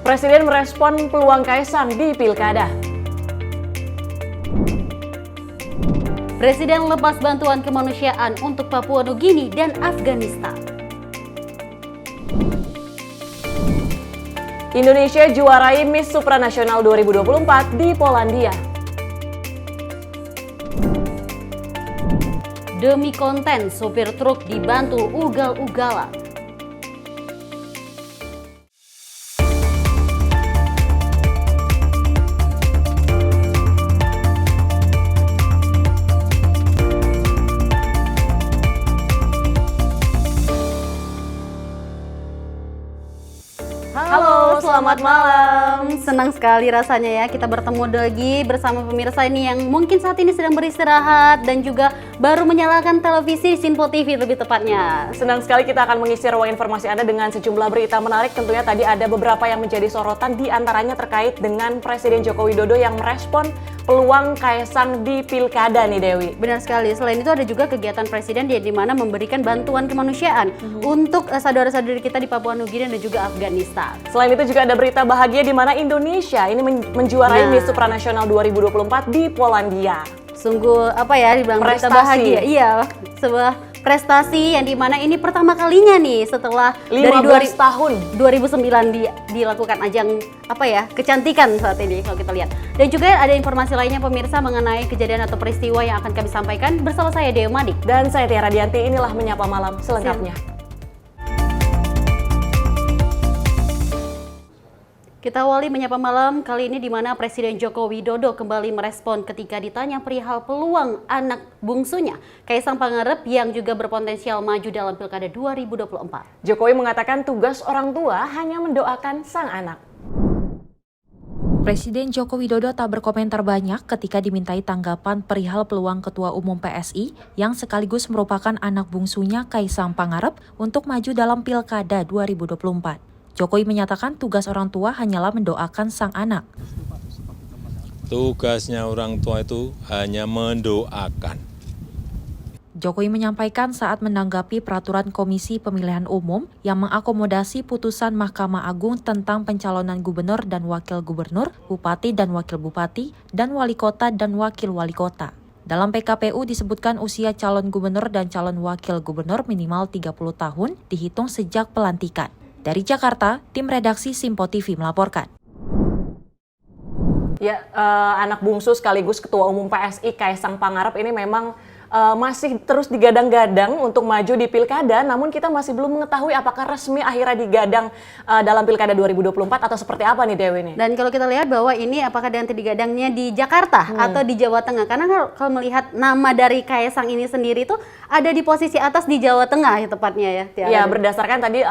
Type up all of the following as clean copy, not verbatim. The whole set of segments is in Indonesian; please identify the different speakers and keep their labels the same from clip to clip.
Speaker 1: Presiden merespon peluang Kaisang di Pilkada.
Speaker 2: Presiden lepas bantuan kemanusiaan untuk Papua Nugini dan Afghanistan.
Speaker 1: Indonesia juarai Miss Supranasional 2024 di Polandia.
Speaker 2: Demi konten, sopir truk dibantu ugal-ugalan.
Speaker 1: Halo, selamat malam.
Speaker 2: Senang sekali rasanya ya kita bertemu lagi bersama pemirsa ini yang mungkin saat ini sedang beristirahat dan juga baru menyalakan televisi Sinpo TV lebih tepatnya.
Speaker 1: Senang sekali kita akan mengisi ruang informasi Anda dengan sejumlah berita menarik. Tentunya tadi ada beberapa yang menjadi sorotan, di antaranya terkait dengan Presiden Joko Widodo yang merespon peluang Kaisang di Pilkada nih Dewi.
Speaker 2: Benar sekali. Selain itu ada juga kegiatan Presiden di mana memberikan bantuan kemanusiaan untuk saudara-saudari kita di Papua Nugini dan juga Afghanistan.
Speaker 1: Selain itu juga ada berita bahagia di mana Indonesia ini menjuarai Miss Supranasional 2024 di Polandia.
Speaker 2: Sungguh apa ya, dibilang berita bahagia. Iya, sebuah prestasi yang dimana ini pertama kalinya nih setelah
Speaker 1: 15 tahun
Speaker 2: 2009 dilakukan ajang apa ya, kecantikan saat ini kalau kita lihat. Dan juga ada informasi lainnya pemirsa mengenai kejadian atau peristiwa yang akan kami sampaikan bersama saya Deo Madik
Speaker 1: dan saya Tiara Dianti. Inilah Menyapa Malam selengkapnya.
Speaker 2: Kita awali Menyapa Malam kali ini di mana Presiden Joko Widodo kembali merespon ketika ditanya perihal peluang anak bungsunya, Kaisang Pangarep yang juga berpotensial maju dalam Pilkada 2024.
Speaker 1: Jokowi mengatakan tugas orang tua hanya mendoakan sang anak.
Speaker 3: Presiden Joko Widodo tak berkomentar banyak ketika dimintai tanggapan perihal peluang Ketua Umum PSI yang sekaligus merupakan anak bungsunya Kaisang Pangarep untuk maju dalam Pilkada 2024. Jokowi menyatakan tugas orang tua hanyalah mendoakan sang anak.
Speaker 4: Tugasnya orang tua itu hanya mendoakan.
Speaker 3: Jokowi menyampaikan saat menanggapi peraturan Komisi Pemilihan Umum yang mengakomodasi putusan Mahkamah Agung tentang pencalonan gubernur dan wakil gubernur, bupati dan wakil bupati, dan wali kota dan wakil wali kota. Dalam PKPU disebutkan usia calon gubernur dan calon wakil gubernur minimal 30 tahun dihitung sejak pelantikan. Dari Jakarta, tim redaksi Sinpo TV melaporkan.
Speaker 1: Ya, anak bungsu sekaligus Ketua Umum PSI Kaisang Pangarep ini memang masih terus digadang-gadang untuk maju di Pilkada, namun kita masih belum mengetahui apakah resmi akhirnya digadang dalam Pilkada 2024 atau seperti apa nih Dewi nih.
Speaker 2: Dan kalau kita lihat bahwa ini apakah nanti digadangnya di Jakarta atau di Jawa Tengah, karena kalau melihat nama dari Kaisang ini sendiri itu ada di posisi atas di Jawa Tengah ya tepatnya ya.
Speaker 1: Ya, berdasarkan tadi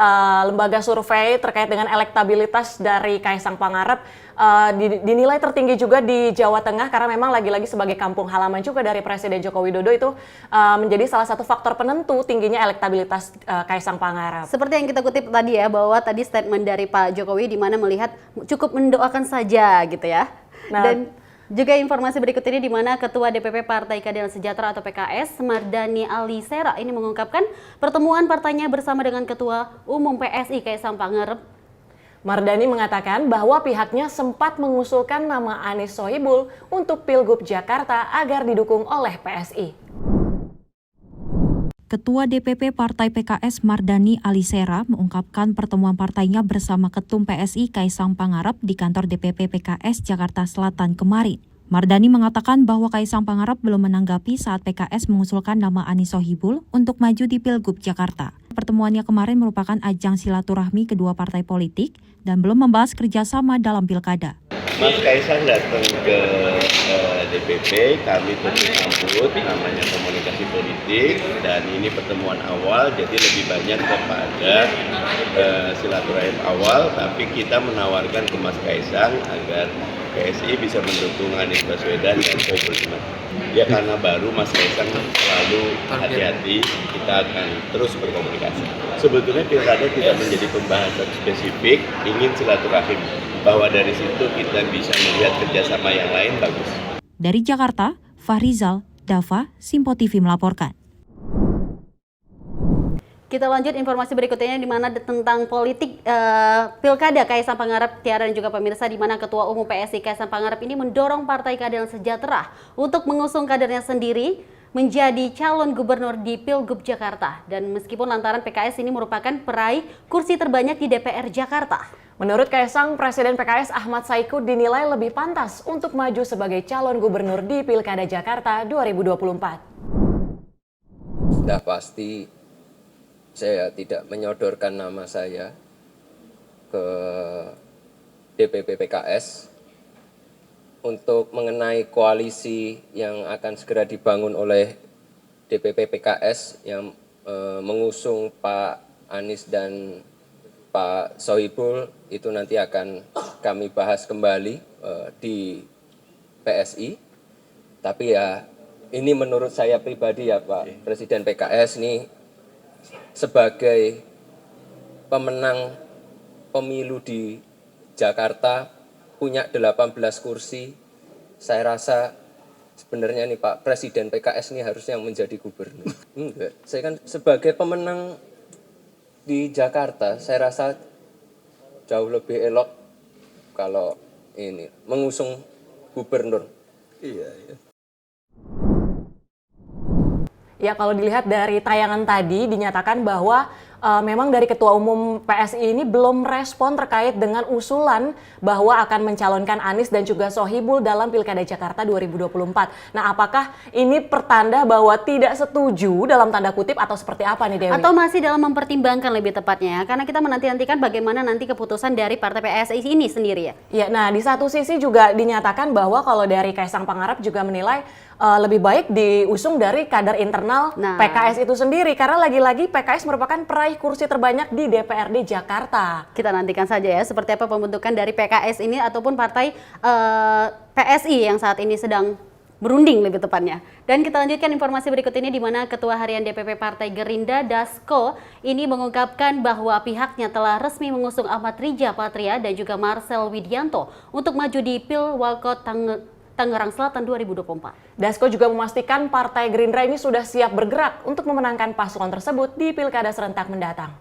Speaker 1: lembaga survei terkait dengan elektabilitas dari Kaisang Pangarep dinilai tertinggi juga di Jawa Tengah karena memang lagi-lagi sebagai kampung halaman juga dari Presiden Joko Widodo itu menjadi salah satu faktor penentu tingginya elektabilitas Kaisang Pangarep.
Speaker 2: Seperti yang kita kutip tadi ya, bahwa tadi statement dari Pak Jokowi di mana melihat cukup mendoakan saja gitu ya. Dan juga informasi berikut ini di mana Ketua DPP Partai Keadilan Sejahtera atau PKS, Mardani Alisera ini mengungkapkan pertemuan partainya bersama dengan Ketua Umum PSI Kaisang Pangarep.
Speaker 1: Mardani mengatakan bahwa pihaknya sempat mengusulkan nama Anies Sohibul untuk Pilgub Jakarta agar didukung oleh PSI.
Speaker 3: Ketua DPP Partai PKS Mardani Alisera mengungkapkan pertemuan partainya bersama Ketum PSI Kaisang Pangarep di kantor DPP PKS Jakarta Selatan kemarin. Mardani mengatakan bahwa Kaisang Pangarep belum menanggapi saat PKS mengusulkan nama Anies Sohibul untuk maju di Pilgub Jakarta. Pertemuannya kemarin merupakan ajang silaturahmi kedua partai politik dan belum membahas kerjasama dalam pilkada.
Speaker 5: Mas Kaisang datang ke DPP, kami tentu sambut, namanya komunikasi politik, dan ini pertemuan awal, jadi lebih banyak kepada silaturahim awal, tapi kita menawarkan ke Mas Kaisang agar PSI bisa mendukung Anies Baswedan dan Sohibul. Ya karena baru Mas Kaisang selalu hati-hati, kita akan terus berkomunikasi. Sebetulnya pilkada tidak menjadi pembahasan spesifik, ingin silaturahim, bahwa dari situ kita bisa melihat kerjasama yang lain bagus.
Speaker 3: Dari Jakarta, Fahrizal, Dava, Sinpo TV melaporkan.
Speaker 2: Kita lanjut informasi berikutnya di mana tentang politik Pilkada Kaisang Pangarep, Tiara dan juga pemirsa, di mana Ketua Umum PSI Kaisang Pangarep ini mendorong Partai Keadilan Sejahtera untuk mengusung kadernya sendiri menjadi calon gubernur di Pilgub Jakarta. Dan meskipun lantaran PKS ini merupakan peraih kursi terbanyak di DPR Jakarta.
Speaker 1: Menurut Kaisang, Presiden PKS Ahmad Saiku dinilai lebih pantas untuk maju sebagai calon gubernur di Pilkada Jakarta 2024.
Speaker 6: Sudah pasti saya tidak menyodorkan nama saya ke DPP PKS untuk mengenai koalisi yang akan segera dibangun oleh DPP PKS yang mengusung Pak Anies dan Pak Sohibul. Itu nanti akan kami bahas kembali di PSI. Tapi ya ini menurut saya pribadi ya Pak Presiden PKS ini sebagai pemenang pemilu di Jakarta punya 18 kursi. Saya rasa sebenarnya nih Pak Presiden PKS ini harusnya menjadi gubernur. Enggak, saya kan sebagai pemenang di Jakarta saya rasa jauh lebih elok kalau ini mengusung gubernur. Iya.
Speaker 1: Ya, kalau dilihat dari tayangan tadi dinyatakan bahwa memang dari Ketua Umum PSI ini belum respon terkait dengan usulan bahwa akan mencalonkan Anies dan juga Sohibul dalam Pilkada Jakarta 2024. Nah, apakah ini pertanda bahwa tidak setuju dalam tanda kutip atau seperti apa nih Dewi?
Speaker 2: Atau masih dalam mempertimbangkan lebih tepatnya, karena kita menanti-nantikan bagaimana nanti keputusan dari Partai PSI ini sendiri ya.
Speaker 1: Ya, nah di satu sisi juga dinyatakan bahwa kalau dari Kaisang Pangarep juga menilai lebih baik diusung dari kader internal PKS itu sendiri, karena lagi-lagi PKS merupakan peraih kursi terbanyak di DPRD Jakarta.
Speaker 2: Kita nantikan saja ya seperti apa pembentukan dari PKS ini ataupun partai PSI yang saat ini sedang berunding lebih tepatnya. Dan kita lanjutkan informasi berikut ini di mana Ketua Harian DPP Partai Gerindra Dasko ini mengungkapkan bahwa pihaknya telah resmi mengusung Ahmad Riza Patria dan juga Marcel Widianto untuk maju di Pilwalkot Tangerang Selatan 2024.
Speaker 1: Dasko juga memastikan Partai Gerindra ini sudah siap bergerak untuk memenangkan paslon tersebut di Pilkada serentak mendatang.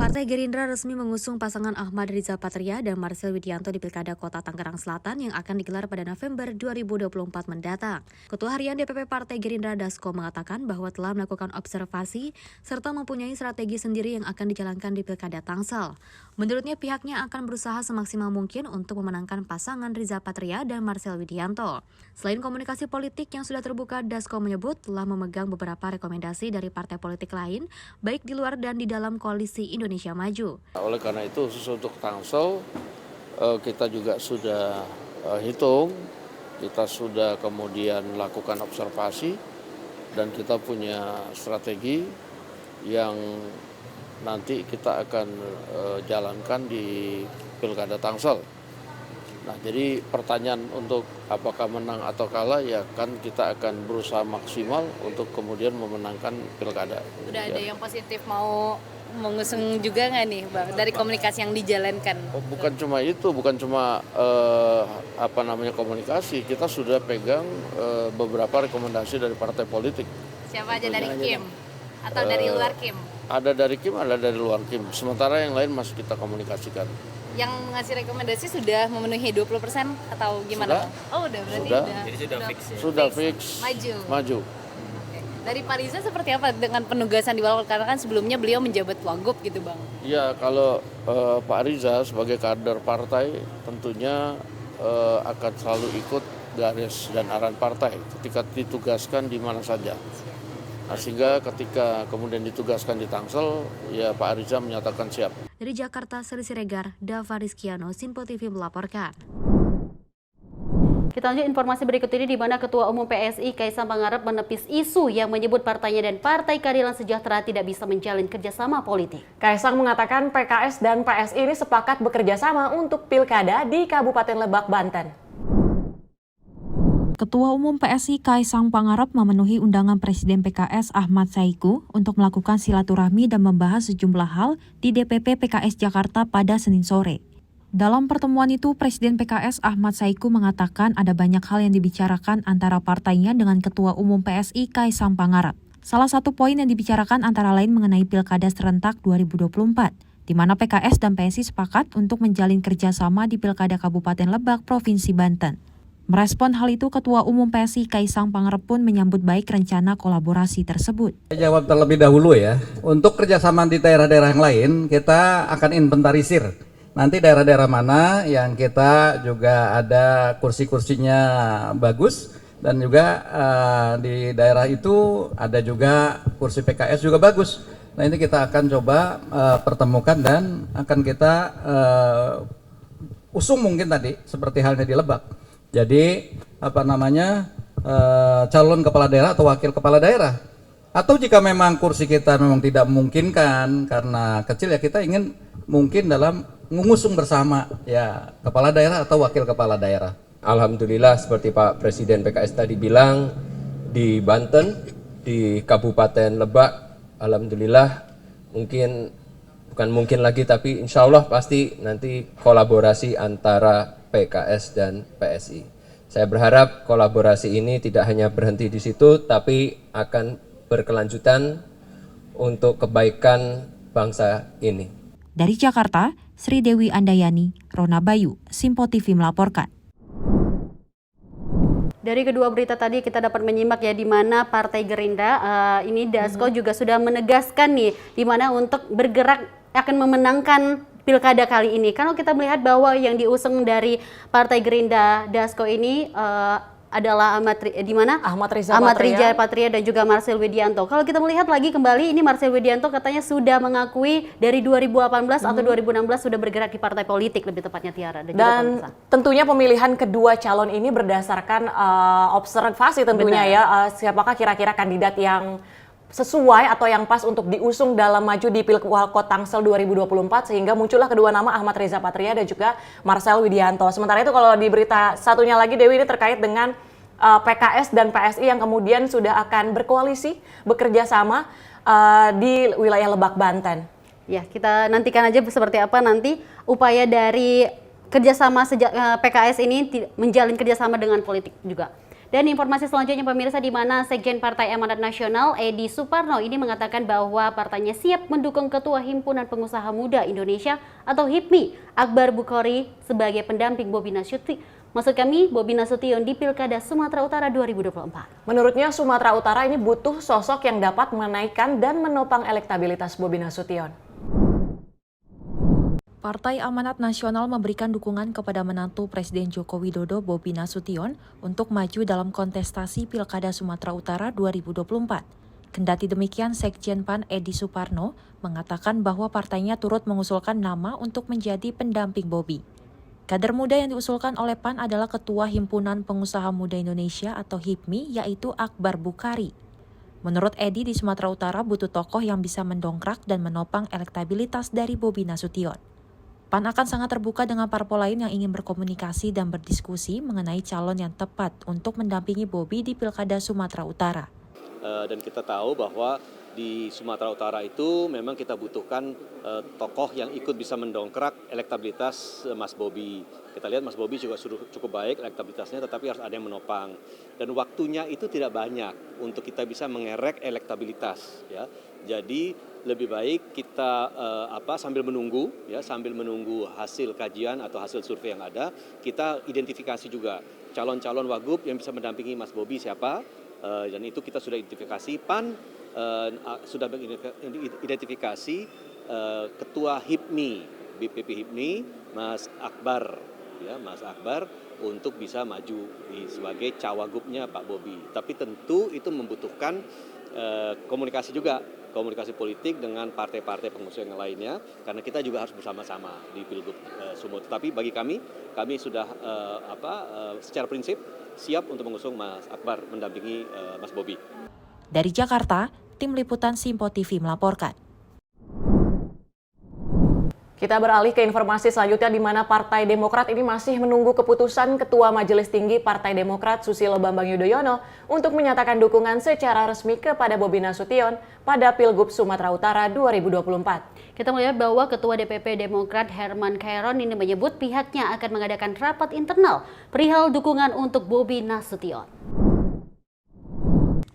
Speaker 7: Partai Gerindra resmi mengusung pasangan Ahmad Riza Patria dan Marcel Widianto di Pilkada Kota Tangerang Selatan yang akan digelar pada November 2024 mendatang. Ketua Harian DPP Partai Gerindra Dasko mengatakan bahwa telah melakukan observasi serta mempunyai strategi sendiri yang akan dijalankan di Pilkada Tangsel. Menurutnya pihaknya akan berusaha semaksimal mungkin untuk memenangkan pasangan Riza Patria dan Marcel Widianto. Selain komunikasi politik yang sudah terbuka, Dasko menyebut telah memegang beberapa rekomendasi dari partai politik lain, baik di luar dan di dalam koalisi Indonesia Maju.
Speaker 8: Oleh karena itu khusus untuk Tangsel kita juga sudah hitung, kita sudah kemudian lakukan observasi dan kita punya strategi yang nanti kita akan jalankan di Pilkada Tangsel. Nah, jadi pertanyaan untuk apakah menang atau kalah ya kan kita akan berusaha maksimal untuk kemudian memenangkan Pilkada.
Speaker 9: Udah ada yang positif mau mengusung juga nggak nih Bang dari komunikasi yang dijalankan?
Speaker 8: Oh, bukan cuma itu, bukan cuma komunikasi, kita sudah pegang beberapa rekomendasi dari partai politik.
Speaker 9: Siapa aja dari Kim atau dari luar Kim?
Speaker 8: Ada dari Kim, ada dari luar Kim. Sementara yang lain masih kita komunikasikan.
Speaker 9: Yang ngasih rekomendasi sudah memenuhi 20% atau gimana?
Speaker 8: Sudah.
Speaker 9: Oh, udah berarti
Speaker 8: Sudah.
Speaker 9: Sudah
Speaker 8: fix.
Speaker 9: Maju. Oke. Dari Pak Riza seperti apa dengan penugasan di Walkot? Karena kan sebelumnya beliau menjabat Wagub gitu Bang.
Speaker 8: Ya, kalau Pak Riza sebagai kader partai tentunya akan selalu ikut garis dan arahan partai ketika ditugaskan di mana saja. Nah, sehingga ketika kemudian ditugaskan di Tangsel, ya Pak Riza menyatakan siap.
Speaker 7: Dari Jakarta, Seri Siregar, Dava Rizkiano, Simpo TV melaporkan.
Speaker 2: Kita lanjut informasi berikut ini di mana Ketua Umum PSI Kaisang Pangarep menepis isu yang menyebut partainya dan Partai Keadilan Sejahtera tidak bisa menjalin kerjasama politik.
Speaker 1: Kaisang mengatakan PKS dan PSI ini sepakat bekerja sama untuk pilkada di Kabupaten Lebak, Banten.
Speaker 3: Ketua Umum PSI Kaisang Pangarep memenuhi undangan Presiden PKS Ahmad Saiku untuk melakukan silaturahmi dan membahas sejumlah hal di DPP PKS Jakarta pada Senin sore. Dalam pertemuan itu, Presiden PKS Ahmad Saiku mengatakan ada banyak hal yang dibicarakan antara partainya dengan Ketua Umum PSI Kaisang Pangarep. Salah satu poin yang dibicarakan antara lain mengenai Pilkada serentak 2024, di mana PKS dan PSI sepakat untuk menjalin kerjasama di Pilkada Kabupaten Lebak, Provinsi Banten. Merespon hal itu, Ketua Umum PSI Kaisang Pangarep pun menyambut baik rencana kolaborasi tersebut.
Speaker 10: Saya jawab terlebih dahulu ya, untuk kerjasama di daerah-daerah yang lain kita akan inventarisir. Nanti daerah-daerah mana yang kita juga ada kursi-kursinya bagus, dan juga di daerah itu ada juga kursi PKS juga bagus. Nah ini kita akan coba pertemukan dan akan kita usung mungkin tadi seperti halnya di Lebak. Jadi calon kepala daerah atau wakil kepala daerah, atau jika memang kursi kita memang tidak memungkinkan karena kecil ya kita ingin mungkin dalam mengusung bersama ya kepala daerah atau wakil kepala daerah.
Speaker 6: Alhamdulillah seperti Pak Presiden PKS tadi bilang, di Banten, di Kabupaten Lebak, alhamdulillah bukan mungkin lagi tapi insya Allah pasti nanti kolaborasi antara PKS dan PSI. Saya berharap kolaborasi ini tidak hanya berhenti di situ, tapi akan berkelanjutan untuk kebaikan bangsa ini.
Speaker 3: Dari Jakarta, Sri Dewi Andayani, Rona Bayu, Simpo TV melaporkan.
Speaker 2: Dari kedua berita tadi kita dapat menyimak ya di mana Partai Gerindra ini Dasko juga sudah menegaskan nih di mana untuk bergerak akan memenangkan Pilkada kali ini. Kalau kita melihat bahwa yang diusung dari Partai Gerindra Dasko ini adalah Ahmad Riza Patria dan juga Marcel Widianto. Kalau kita melihat lagi kembali, ini Marcel Widianto katanya sudah mengakui dari 2018 atau 2016 sudah bergerak di partai politik, lebih tepatnya Tiara.
Speaker 1: Dan tentunya pemilihan kedua calon ini berdasarkan observasi tentunya. Benar. Ya, siapakah kira-kira kandidat yang sesuai atau yang pas untuk diusung dalam maju di Pilkada Tangsel 2024, sehingga muncullah kedua nama Ahmad Riza Patria dan juga Marcel Widianto. Sementara itu kalau di berita satunya lagi Dewi, ini terkait dengan PKS dan PSI yang kemudian sudah akan berkoalisi bekerja sama di wilayah Lebak, Banten.
Speaker 2: Ya, kita nantikan aja seperti apa nanti upaya dari kerjasama PKS ini menjalin kerjasama dengan politik juga. Dan informasi selanjutnya pemirsa, di mana Sekjen Partai Amanat Nasional Edi Suparno ini mengatakan bahwa partainya siap mendukung Ketua Himpunan Pengusaha Muda Indonesia atau HIPMI Akbar Bukhori sebagai pendamping Bobi Nasution di Pilkada Sumatera Utara 2024.
Speaker 1: Menurutnya Sumatera Utara ini butuh sosok yang dapat menaikkan dan menopang elektabilitas Bobi Nasution.
Speaker 3: Partai Amanat Nasional memberikan dukungan kepada menantu Presiden Joko Widodo Bobi Nasution untuk maju dalam kontestasi Pilkada Sumatera Utara 2024. Kendati demikian, Sekjen PAN Edi Suparno mengatakan bahwa partainya turut mengusulkan nama untuk menjadi pendamping Bobi. Kader muda yang diusulkan oleh PAN adalah Ketua Himpunan Pengusaha Muda Indonesia atau HIPMI, yaitu Akbar Bukhori. Menurut Edi, di Sumatera Utara butuh tokoh yang bisa mendongkrak dan menopang elektabilitas dari Bobi Nasution. PAN akan sangat terbuka dengan parpol lain yang ingin berkomunikasi dan berdiskusi mengenai calon yang tepat untuk mendampingi Bobi di Pilkada Sumatera Utara.
Speaker 11: Dan kita tahu bahwa di Sumatera Utara itu memang kita butuhkan tokoh yang ikut bisa mendongkrak elektabilitas Mas Bobi. Kita lihat Mas Bobi juga cukup baik elektabilitasnya, tetapi harus ada yang menopang. Dan waktunya itu tidak banyak untuk kita bisa mengerek elektabilitas. Ya. Jadi lebih baik kita sambil menunggu hasil kajian atau hasil survei yang ada, kita identifikasi juga calon-calon wagub yang bisa mendampingi Mas Bobi siapa, dan itu kita sudah identifikasi. PAN sudah mengidentifikasi Ketua HIPMI, BPP HIPMI, Mas Akbar, untuk bisa maju sebagai cawagupnya Pak Bobi. Tapi tentu itu membutuhkan komunikasi politik dengan partai-partai pengusung yang lainnya, karena kita juga harus bersama-sama di Pilgub Sumut. Tapi bagi kami sudah secara prinsip siap untuk mengusung Mas Akbar mendampingi Mas Bobi.
Speaker 3: Dari Jakarta, Tim Liputan Simpo TV melaporkan.
Speaker 1: Kita beralih ke informasi selanjutnya, di mana Partai Demokrat ini masih menunggu keputusan Ketua Majelis Tinggi Partai Demokrat Susilo Bambang Yudhoyono untuk menyatakan dukungan secara resmi kepada Bobi Nasution pada Pilgub Sumatera Utara 2024.
Speaker 2: Kita melihat bahwa Ketua DPP Demokrat Herman Khairon ini menyebut pihaknya akan mengadakan rapat internal perihal dukungan untuk Bobi Nasution.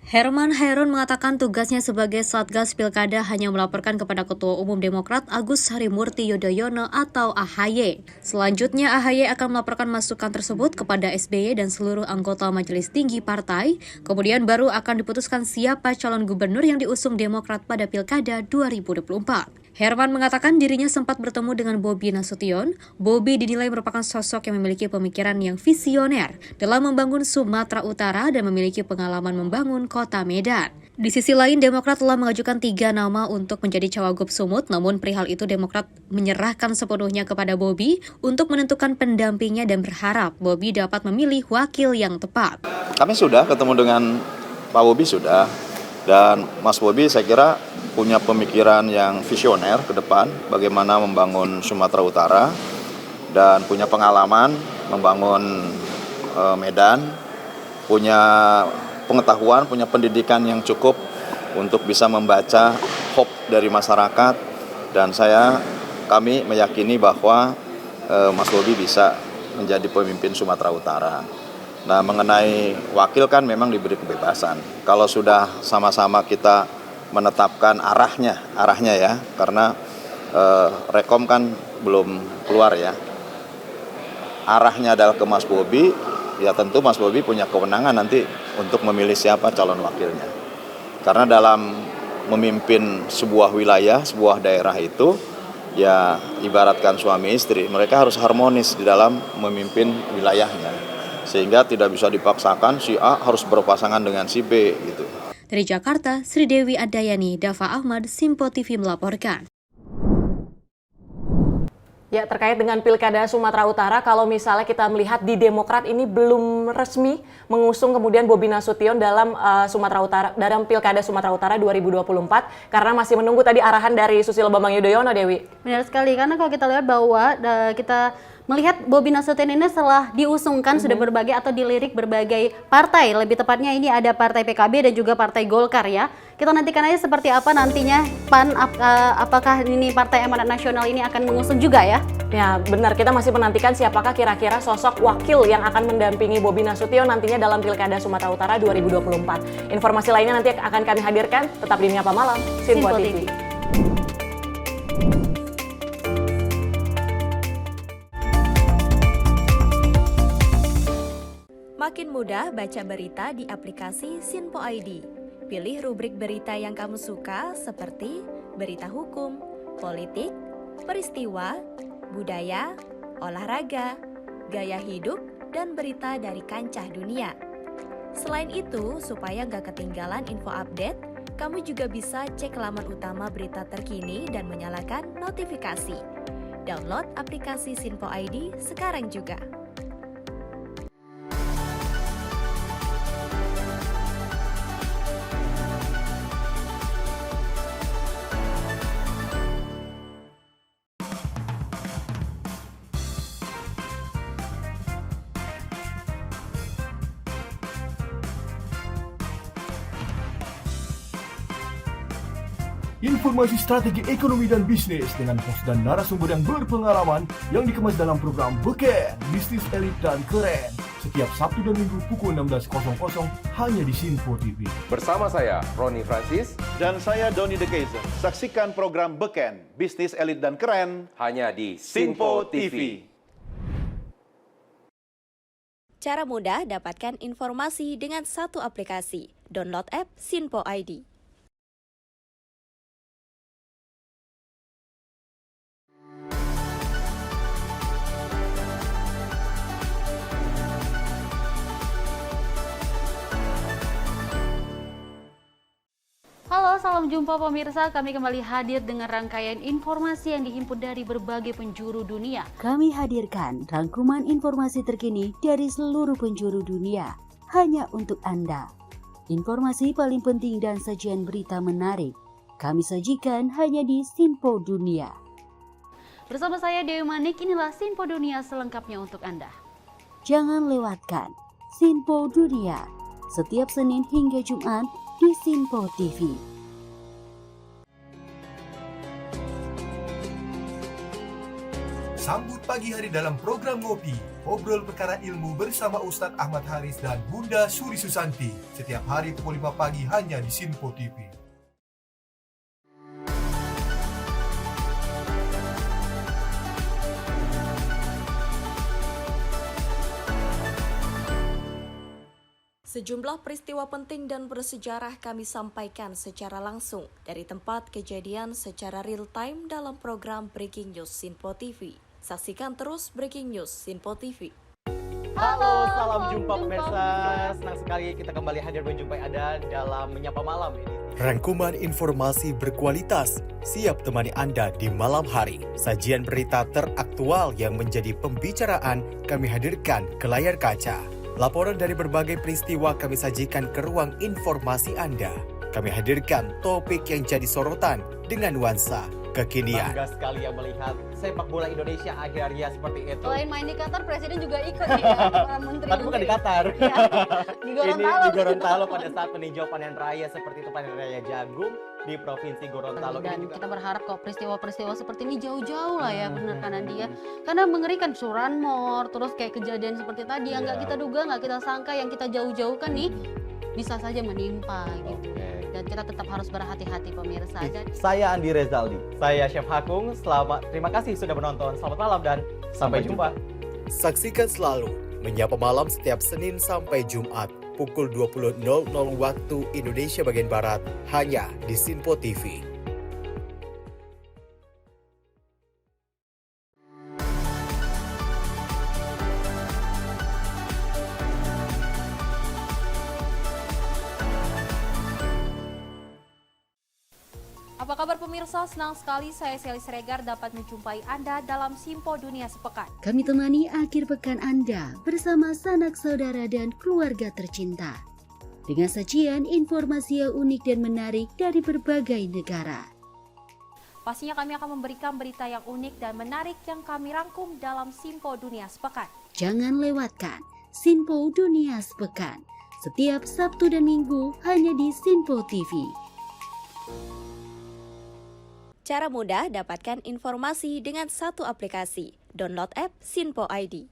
Speaker 7: Herman Hairun mengatakan tugasnya sebagai Satgas Pilkada hanya melaporkan kepada Ketua Umum Demokrat Agus Harimurti Yudhoyono atau AHY. Selanjutnya AHY akan melaporkan masukan tersebut kepada SBY dan seluruh anggota Majelis Tinggi Partai, kemudian baru akan diputuskan siapa calon gubernur yang diusung Demokrat pada Pilkada 2024. Herman mengatakan dirinya sempat bertemu dengan Bobi Nasution. Bobi dinilai merupakan sosok yang memiliki pemikiran yang visioner dalam membangun Sumatera Utara dan memiliki pengalaman membangun kota Medan. Di sisi lain, Demokrat telah mengajukan 3 nama untuk menjadi Cawagup Sumut, namun perihal itu Demokrat menyerahkan sepenuhnya kepada Bobi untuk menentukan pendampingnya dan berharap Bobi dapat memilih wakil yang tepat.
Speaker 12: Kami sudah ketemu dengan Pak Bobi sudah, dan Mas Bobi saya kira punya pemikiran yang visioner ke depan bagaimana membangun Sumatera Utara dan punya pengalaman membangun Medan, punya pengetahuan, punya pendidikan yang cukup untuk bisa membaca hope dari masyarakat, dan kami meyakini bahwa Mas Bobi bisa menjadi pemimpin Sumatera Utara. Nah, mengenai wakil kan memang diberi kebebasan. Kalau sudah sama-sama kita menetapkan arahnya ya, karena rekom kan belum keluar ya. Arahnya adalah ke Mas Bobi, ya tentu Mas Bobi punya kewenangan nanti untuk memilih siapa calon wakilnya. Karena dalam memimpin sebuah wilayah, sebuah daerah itu, ya ibaratkan suami istri, mereka harus harmonis di dalam memimpin wilayahnya. Sehingga tidak bisa dipaksakan si A harus berpasangan dengan si B gitu.
Speaker 7: Dari Jakarta, Sri Dewi Adayani, Dava Ahmad, Simpo TV melaporkan.
Speaker 1: Ya, terkait dengan Pilkada Sumatera Utara, kalau misalnya kita melihat di Demokrat ini belum resmi mengusung kemudian Bobi Nasution dalam Sumatera Utara, dalam Pilkada Sumatera Utara 2024, karena masih menunggu tadi arahan dari Susilo Bambang Yudhoyono, Dewi.
Speaker 2: Benar sekali, karena kalau kita lihat bahwa kita melihat Bobi Nasution ini setelah diusungkan sudah berbagai atau dilirik berbagai partai, lebih tepatnya ini ada Partai PKB dan juga Partai Golkar ya. Kita nantikan aja seperti apa nantinya PAN, apakah ini Partai Amanat Nasional ini akan mengusung juga ya?
Speaker 1: Ya benar, kita masih menantikan siapakah kira-kira sosok wakil yang akan mendampingi Bobi Nasution nantinya dalam Pilkada Sumatera Utara 2024. Informasi lainnya nanti akan kami hadirkan, tetap di Menyapa Malam, Simpo TV.
Speaker 13: Makin mudah baca berita di aplikasi Sinpo ID. Pilih rubrik berita yang kamu suka seperti berita hukum, politik, peristiwa, budaya, olahraga, gaya hidup, dan berita dari kancah dunia. Selain itu, supaya nggak ketinggalan info update, kamu juga bisa cek laman utama berita terkini dan menyalakan notifikasi. Download aplikasi Sinpo ID sekarang juga.
Speaker 14: Informasi strategi ekonomi dan bisnis dengan host dan narasumber yang berpengalaman yang dikemas dalam program Beken, Bisnis Elit dan Keren. Setiap Sabtu dan Minggu pukul 16.00 hanya di Sinpo TV.
Speaker 15: Bersama saya, Roni Francis.
Speaker 16: Dan saya, Doni De Keizer. Saksikan program Beken, Bisnis Elit dan Keren
Speaker 15: hanya di Sinpo TV.
Speaker 13: Cara mudah dapatkan informasi dengan satu aplikasi. Download app Sinpo ID.
Speaker 2: Halo, salam jumpa pemirsa. Kami kembali hadir dengan rangkaian informasi yang dihimpun dari berbagai penjuru dunia.
Speaker 17: Kami hadirkan rangkuman informasi terkini dari seluruh penjuru dunia hanya untuk Anda. Informasi paling penting dan sajian berita menarik kami sajikan hanya di Sinpo Dunia.
Speaker 2: Bersama saya Dewi Manik, inilah Sinpo Dunia selengkapnya untuk Anda.
Speaker 17: Jangan lewatkan Sinpo Dunia setiap Senin hingga Jumat di Sinpo TV.
Speaker 14: Sambut pagi hari dalam program Ngopi, obrol perkara ilmu bersama Ustadz Ahmad Haris dan Bunda Suri Susanti. Setiap hari pukul 5 pagi hanya di Sinpo TV.
Speaker 13: Sejumlah peristiwa penting dan bersejarah kami sampaikan secara langsung dari tempat kejadian secara real time dalam program Breaking News Sinpo TV. Saksikan terus Breaking News Sinpo TV.
Speaker 18: Halo, salam jumpa pemirsa. Senang sekali kita kembali hadir menjumpai Anda dalam Menyapa Malam ini.
Speaker 19: Rangkuman informasi berkualitas siap temani Anda di malam hari. Sajian berita teraktual yang menjadi pembicaraan kami hadirkan ke layar kaca. Laporan dari berbagai peristiwa kami sajikan ke ruang informasi Anda. Kami hadirkan topik yang jadi sorotan dengan nuansa kekinian.
Speaker 18: Bangga sekali yang melihat sepak bola Indonesia akhirnya seperti itu.
Speaker 2: Selain main di Qatar, Presiden juga ikut nih ya, para menteri.
Speaker 18: Tapi bukan di Qatar.
Speaker 2: Ya, di Gorontalo.
Speaker 18: Ini di Gorontalo pada saat meninjau panen raya seperti itu, panen raya jagung di Provinsi Gorontalo.
Speaker 2: Dan kita berharap kok peristiwa-peristiwa seperti ini jauh-jauh lah ya, benar kan Andi ya. Karena mengerikan Curanmor, terus kayak kejadian seperti tadi yang nggak kita duga, nggak kita sangka, yang kita jauh-jauhkan nih bisa saja menimpa gitu. Dan kita tetap harus berhati-hati pemirsa.
Speaker 18: Saya Andi Rezaldi, saya Chef Hakung. Terima kasih sudah menonton. Selamat malam dan sampai jumpa.
Speaker 19: Saksikan selalu Menyapa Malam setiap Senin sampai Jumat pukul 20.00 waktu Indonesia bagian Barat hanya di Sinpo TV.
Speaker 20: Apa kabar pemirsa? Senang sekali saya Sally Siregar dapat menjumpai Anda dalam Simpo Dunia Sepekan.
Speaker 17: Kami temani akhir pekan Anda bersama sanak saudara dan keluarga tercinta. Dengan sajian informasi yang unik dan menarik dari berbagai negara.
Speaker 20: Pastinya kami akan memberikan berita yang unik dan menarik yang kami rangkum dalam Simpo Dunia Sepekan.
Speaker 17: Jangan lewatkan Sinpo Dunia Sepekan setiap Sabtu dan Minggu hanya di Sinpo TV.
Speaker 13: Cara mudah dapatkan informasi dengan satu aplikasi. Download app Sinpo ID.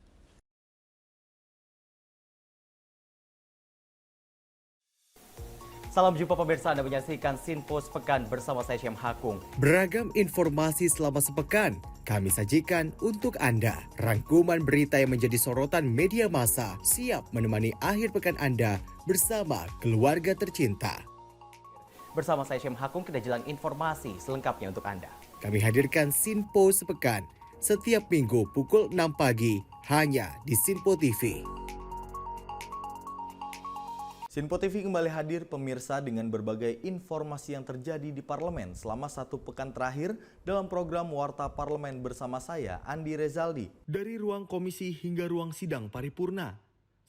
Speaker 18: Salam jumpa pemirsa, Anda menyaksikan Sinpo Sepekan bersama saya Syem Hakung.
Speaker 19: Beragam informasi selama sepekan kami sajikan untuk Anda. Rangkuman berita yang menjadi sorotan media massa siap menemani akhir pekan Anda bersama keluarga tercinta.
Speaker 18: Bersama saya Syem Hakung, kita jelang informasi selengkapnya untuk Anda.
Speaker 19: Kami hadirkan Sinpo Sepekan setiap minggu pukul 6 pagi hanya di Sinpo TV.
Speaker 21: Sinpo TV kembali hadir pemirsa dengan berbagai informasi yang terjadi di parlemen selama satu pekan terakhir dalam program Warta Parlemen bersama saya, Andi Rezaldi. Dari ruang komisi hingga ruang sidang paripurna,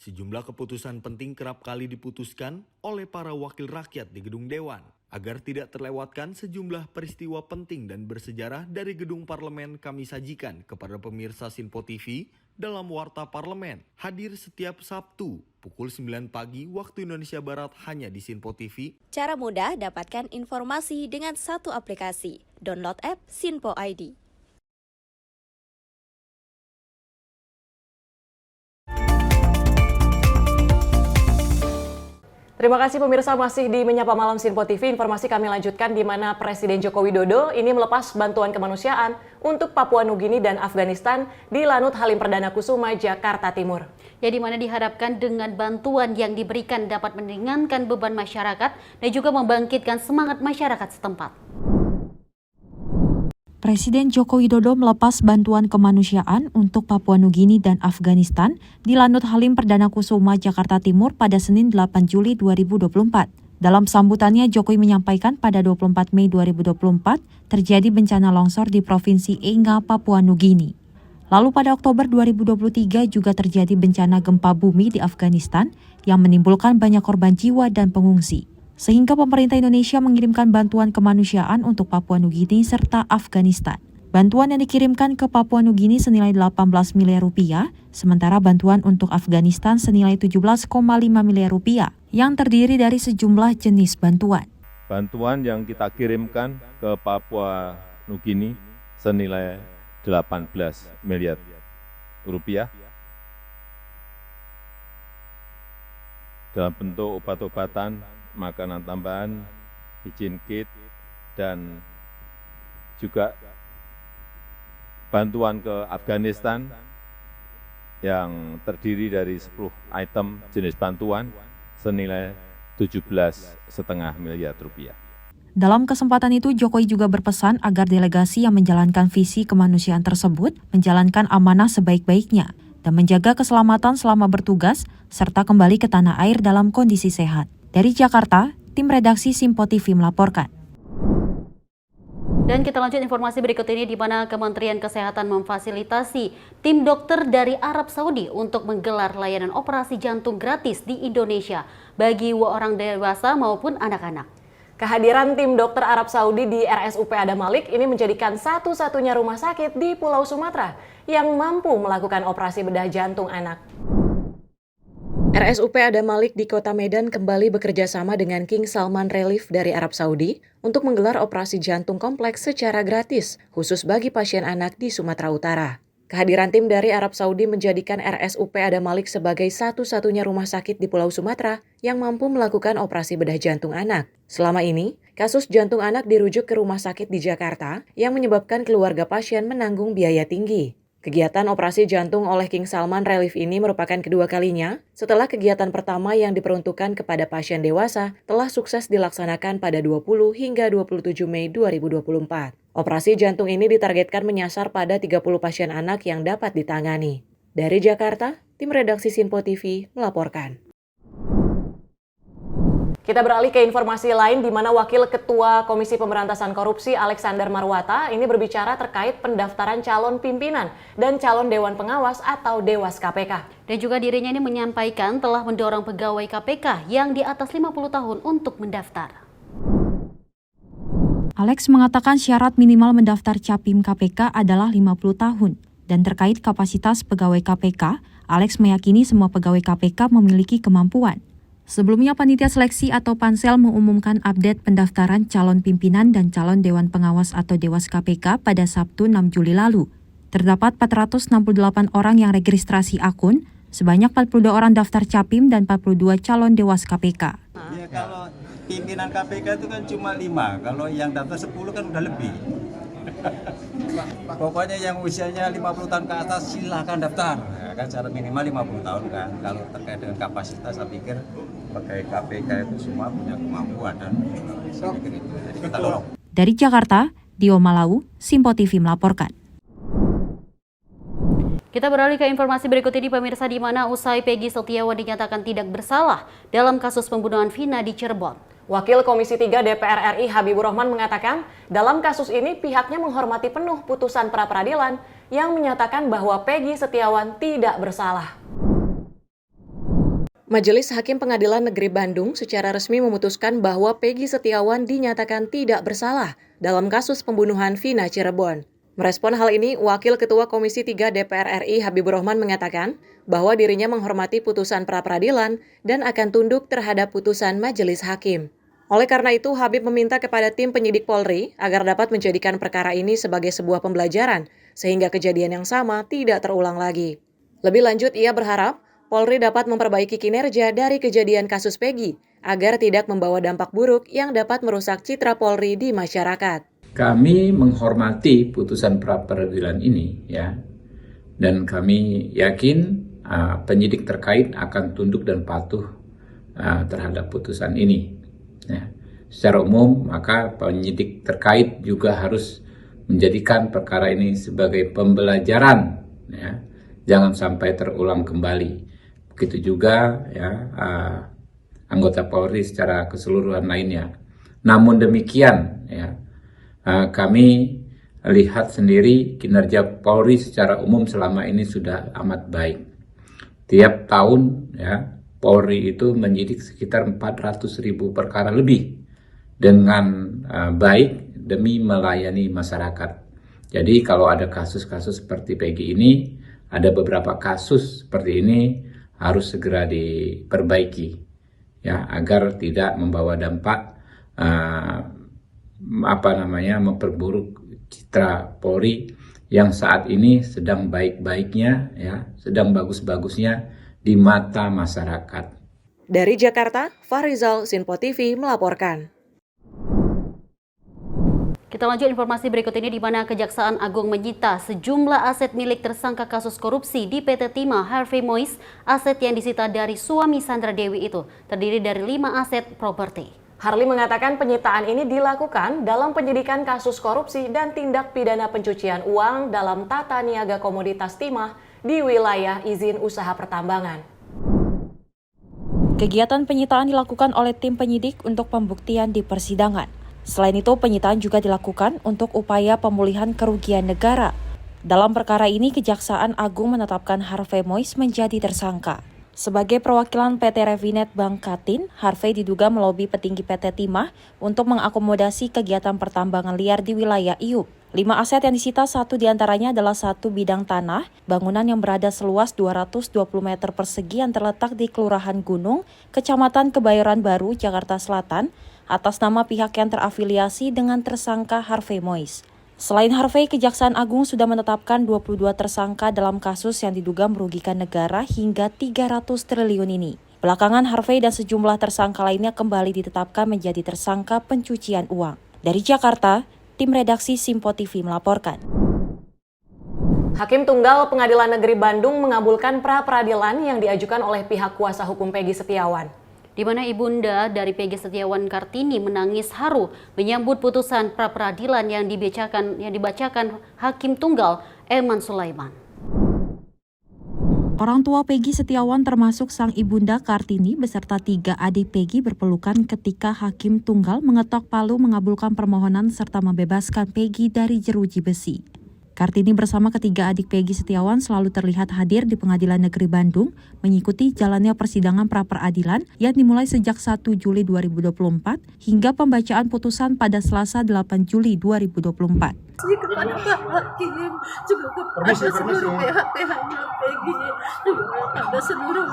Speaker 21: sejumlah keputusan penting kerap kali diputuskan oleh para wakil rakyat di gedung Dewan. Agar tidak terlewatkan sejumlah peristiwa penting dan bersejarah dari gedung parlemen kami sajikan kepada pemirsa Sinpo TV dalam Warta Parlemen. Hadir setiap Sabtu pukul 9 pagi waktu Indonesia Barat hanya di Sinpo TV.
Speaker 13: Cara mudah dapatkan informasi dengan satu aplikasi. Download app Sinpo ID.
Speaker 1: Terima kasih pemirsa, masih di Menyapa Malam Sinpo TV. Informasi kami lanjutkan di mana Presiden Joko Widodo ini melepas bantuan kemanusiaan untuk Papua Nugini dan Afghanistan di Lanut Halim Perdana Kusuma, Jakarta Timur.
Speaker 2: Ya, di mana diharapkan dengan bantuan yang diberikan dapat meringankan beban masyarakat dan juga membangkitkan semangat masyarakat setempat.
Speaker 3: Presiden Joko Widodo melepas bantuan kemanusiaan untuk Papua Nugini dan Afghanistan di Lanut Halim Perdana Kusuma, Jakarta Timur pada Senin 8 Juli 2024. Dalam sambutannya, Jokowi menyampaikan pada 24 Mei 2024 terjadi bencana longsor di Provinsi Enga, Papua Nugini. Lalu pada Oktober 2023 juga terjadi bencana gempa bumi di Afghanistan yang menimbulkan banyak korban jiwa dan pengungsi. Sehingga pemerintah Indonesia mengirimkan bantuan kemanusiaan untuk Papua Nugini serta Afghanistan. Bantuan yang dikirimkan ke Papua Nugini senilai 18 miliar rupiah, sementara bantuan untuk Afghanistan senilai 17,5 miliar rupiah, yang terdiri dari sejumlah jenis bantuan.
Speaker 4: Bantuan yang kita kirimkan ke Papua Nugini senilai 18 miliar rupiah dalam bentuk obat-obatan, makanan tambahan, hygiene kit, dan juga bantuan ke Afghanistan yang terdiri dari 10 item jenis bantuan senilai 17,5 miliar rupiah.
Speaker 3: Dalam kesempatan itu, Jokowi juga berpesan agar delegasi yang menjalankan visi kemanusiaan tersebut menjalankan amanah sebaik-baiknya dan menjaga keselamatan selama bertugas, serta kembali ke tanah air dalam kondisi sehat. Dari Jakarta, tim redaksi Simpo TV melaporkan.
Speaker 2: Dan kita lanjut informasi berikut ini di mana Kementerian Kesehatan memfasilitasi tim dokter dari Arab Saudi untuk menggelar layanan operasi jantung gratis di Indonesia bagi orang dewasa maupun anak-anak.
Speaker 1: Kehadiran tim dokter Arab Saudi di RSUP Adam Malik ini menjadikan satu-satunya rumah sakit di Pulau Sumatera yang mampu melakukan operasi bedah jantung anak. RSUP Adam Malik di Kota Medan kembali bekerja sama dengan King Salman Relief dari Arab Saudi untuk menggelar operasi jantung kompleks secara gratis, khusus bagi pasien anak di Sumatera Utara. Kehadiran tim dari Arab Saudi menjadikan RSUP Adam Malik sebagai satu-satunya rumah sakit di Pulau Sumatera yang mampu melakukan operasi bedah jantung anak. Selama ini, kasus jantung anak dirujuk ke rumah sakit di Jakarta yang menyebabkan keluarga pasien menanggung biaya tinggi. Kegiatan operasi jantung oleh King Salman Relief ini merupakan kedua kalinya setelah kegiatan pertama yang diperuntukkan kepada pasien dewasa telah sukses dilaksanakan pada 20 hingga 27 Mei 2024. Operasi jantung ini ditargetkan menyasar pada 30 pasien anak yang dapat ditangani. Dari Jakarta, tim redaksi Simpo TV melaporkan. Kita beralih ke informasi lain di mana Wakil Ketua Komisi Pemberantasan Korupsi Alexander Marwata ini berbicara terkait pendaftaran calon pimpinan dan calon Dewan Pengawas atau Dewas KPK.
Speaker 2: Dan juga dirinya ini menyampaikan telah mendorong pegawai KPK yang di atas 50 tahun untuk mendaftar.
Speaker 3: Alex mengatakan syarat minimal mendaftar Capim KPK adalah 50 tahun. Dan terkait kapasitas pegawai KPK, Alex meyakini semua pegawai KPK memiliki kemampuan. Sebelumnya, Panitia Seleksi atau Pansel mengumumkan update pendaftaran calon pimpinan dan calon Dewan Pengawas atau Dewas KPK pada Sabtu 6 Juli lalu. Terdapat 468 orang yang registrasi akun, sebanyak 42 orang daftar Capim dan 42 calon Dewas KPK.
Speaker 5: Ya, kalau pimpinan KPK itu kan cuma 5, kalau yang daftar 10 kan udah lebih. Pokoknya yang usianya 50 tahun ke atas silahkan daftar. Ya, kan syarat minimal 50 tahun kan. Kalau terkait dengan kapasitas, saya pikir pegawai KPK itu semua punya kemampuan dan jadi kita dorong.
Speaker 3: Dari Jakarta, Dio Malau, Simpo TV melaporkan.
Speaker 2: Kita beralih ke informasi berikut ini pemirsa, di mana usai Peggy Setiawan dinyatakan tidak bersalah dalam kasus pembunuhan Vina di Cirebon.
Speaker 1: Wakil Komisi 3 DPR RI Habibur Rahman mengatakan dalam kasus ini pihaknya menghormati penuh putusan pra-peradilan yang menyatakan bahwa Peggy Setiawan tidak bersalah. Majelis Hakim Pengadilan Negeri Bandung secara resmi memutuskan bahwa Peggy Setiawan dinyatakan tidak bersalah dalam kasus pembunuhan Vina Cirebon. Merespon hal ini, Wakil Ketua Komisi 3 DPR RI Habibur Rahman mengatakan bahwa dirinya menghormati putusan pra-peradilan dan akan tunduk terhadap putusan Majelis Hakim. Oleh karena itu, Habib meminta kepada tim penyidik Polri agar dapat menjadikan perkara ini sebagai sebuah pembelajaran, sehingga kejadian yang sama tidak terulang lagi. Lebih lanjut, ia berharap Polri dapat memperbaiki kinerja dari kejadian kasus Peggy, agar tidak membawa dampak buruk yang dapat merusak citra Polri di masyarakat.
Speaker 22: Kami menghormati putusan pra-peradilan ini, ya, dan kami yakin penyidik terkait akan tunduk dan patuh terhadap putusan ini. Ya. Secara umum, maka penyidik terkait juga harus menjadikan perkara ini sebagai pembelajaran, ya. Jangan sampai terulang kembali. Begitu juga ya anggota Polri secara keseluruhan lainnya. Namun demikian, ya, kami lihat sendiri kinerja Polri secara umum selama ini sudah amat baik. Tiap tahun, ya, Polri itu menyidik sekitar 400.000 perkara lebih dengan baik demi melayani masyarakat. Jadi kalau ada kasus-kasus seperti Peggy ini, ada beberapa kasus seperti ini harus segera diperbaiki, ya, agar tidak membawa dampak memperburuk citra Polri yang saat ini sedang baik-baiknya, ya, sedang bagus-bagusnya di mata masyarakat.
Speaker 1: Dari Jakarta, Fahrizal, Sinpo TV melaporkan.
Speaker 2: Kita lanjut informasi berikut ini di mana Kejaksaan Agung menyita sejumlah aset milik tersangka kasus korupsi di PT Timah Harvey Mois. Aset yang disita dari suami Sandra Dewi itu terdiri dari 5 aset properti.
Speaker 1: Harley mengatakan penyitaan ini dilakukan dalam penyidikan kasus korupsi dan tindak pidana pencucian uang dalam tata niaga komoditas timah di wilayah izin usaha pertambangan.
Speaker 3: Kegiatan penyitaan dilakukan oleh tim penyidik untuk pembuktian di persidangan. Selain itu, penyitaan juga dilakukan untuk upaya pemulihan kerugian negara. Dalam perkara ini, Kejaksaan Agung menetapkan Harvey Mois menjadi tersangka. Sebagai perwakilan PT Revinet Bank Katin, Harvey diduga melobi petinggi PT Timah untuk mengakomodasi kegiatan pertambangan liar di wilayah Iup. 5 aset yang disita, 1 diantaranya adalah 1 bidang tanah, bangunan yang berada seluas 220 meter persegi yang terletak di Kelurahan Gunung, Kecamatan Kebayoran Baru, Jakarta Selatan, atas nama pihak yang terafiliasi dengan tersangka Harvey Mois. Selain Harvey, Kejaksaan Agung sudah menetapkan 22 tersangka dalam kasus yang diduga merugikan negara hingga 300 triliun ini. Belakangan Harvey dan sejumlah tersangka lainnya kembali ditetapkan menjadi tersangka pencucian uang. Dari Jakarta, tim redaksi Simpo TV melaporkan.
Speaker 1: Hakim Tunggal Pengadilan Negeri Bandung mengabulkan pra-peradilan yang diajukan oleh pihak kuasa hukum Peggy Setiawan.
Speaker 2: Di mana ibunda dari Peggy Setiawan Kartini menangis haru menyambut putusan pra-peradilan yang dibacakan Hakim Tunggal Eman Sulaiman.
Speaker 3: Orang tua Peggy Setiawan termasuk sang ibunda Kartini beserta 3 adik Peggy berpelukan ketika Hakim Tunggal mengetok palu mengabulkan permohonan serta membebaskan Peggy dari jeruji besi. Kartini bersama ketiga adik Peggy Setiawan selalu terlihat hadir di Pengadilan Negeri Bandung mengikuti jalannya persidangan pra-peradilan yang dimulai sejak 1 Juli 2024 hingga pembacaan putusan pada Selasa 8 Juli 2024.
Speaker 8: Kepada Pak Hakim, juga kepada seluruh pihak-pihaknya Peggy, juga kepada seluruh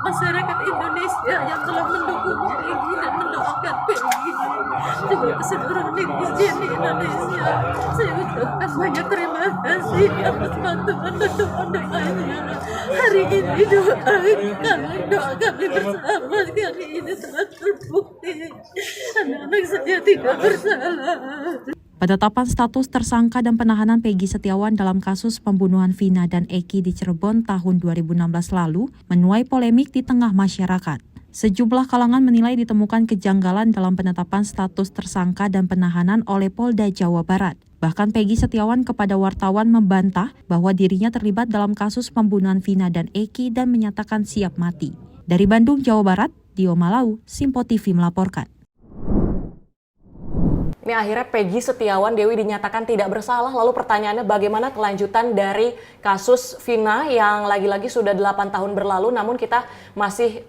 Speaker 8: masyarakat Indonesia yang telah mendukung Peggy dan mendoakan Peggy, juga ke seluruh netizen di Indonesia. Saya ucapkan banyak terima kasih atas bantuan dan doa-doanya. Hari ini doa kami bersama kali ini telah terbukti anak-anak saya tidak bersalah.
Speaker 3: Penetapan status tersangka dan penahanan Peggy Setiawan dalam kasus pembunuhan Vina dan Eki di Cirebon tahun 2016 lalu menuai polemik di tengah masyarakat. Sejumlah kalangan menilai ditemukan kejanggalan dalam penetapan status tersangka dan penahanan oleh Polda Jawa Barat. Bahkan Peggy Setiawan kepada wartawan membantah bahwa dirinya terlibat dalam kasus pembunuhan Vina dan Eki dan menyatakan siap mati. Dari Bandung, Jawa Barat, Dio Malau, Simpo TV melaporkan.
Speaker 1: Ini akhirnya Peggy Setiawan Dewi dinyatakan tidak bersalah. Lalu pertanyaannya bagaimana kelanjutan dari kasus Vina yang lagi-lagi sudah 8 tahun berlalu, namun kita masih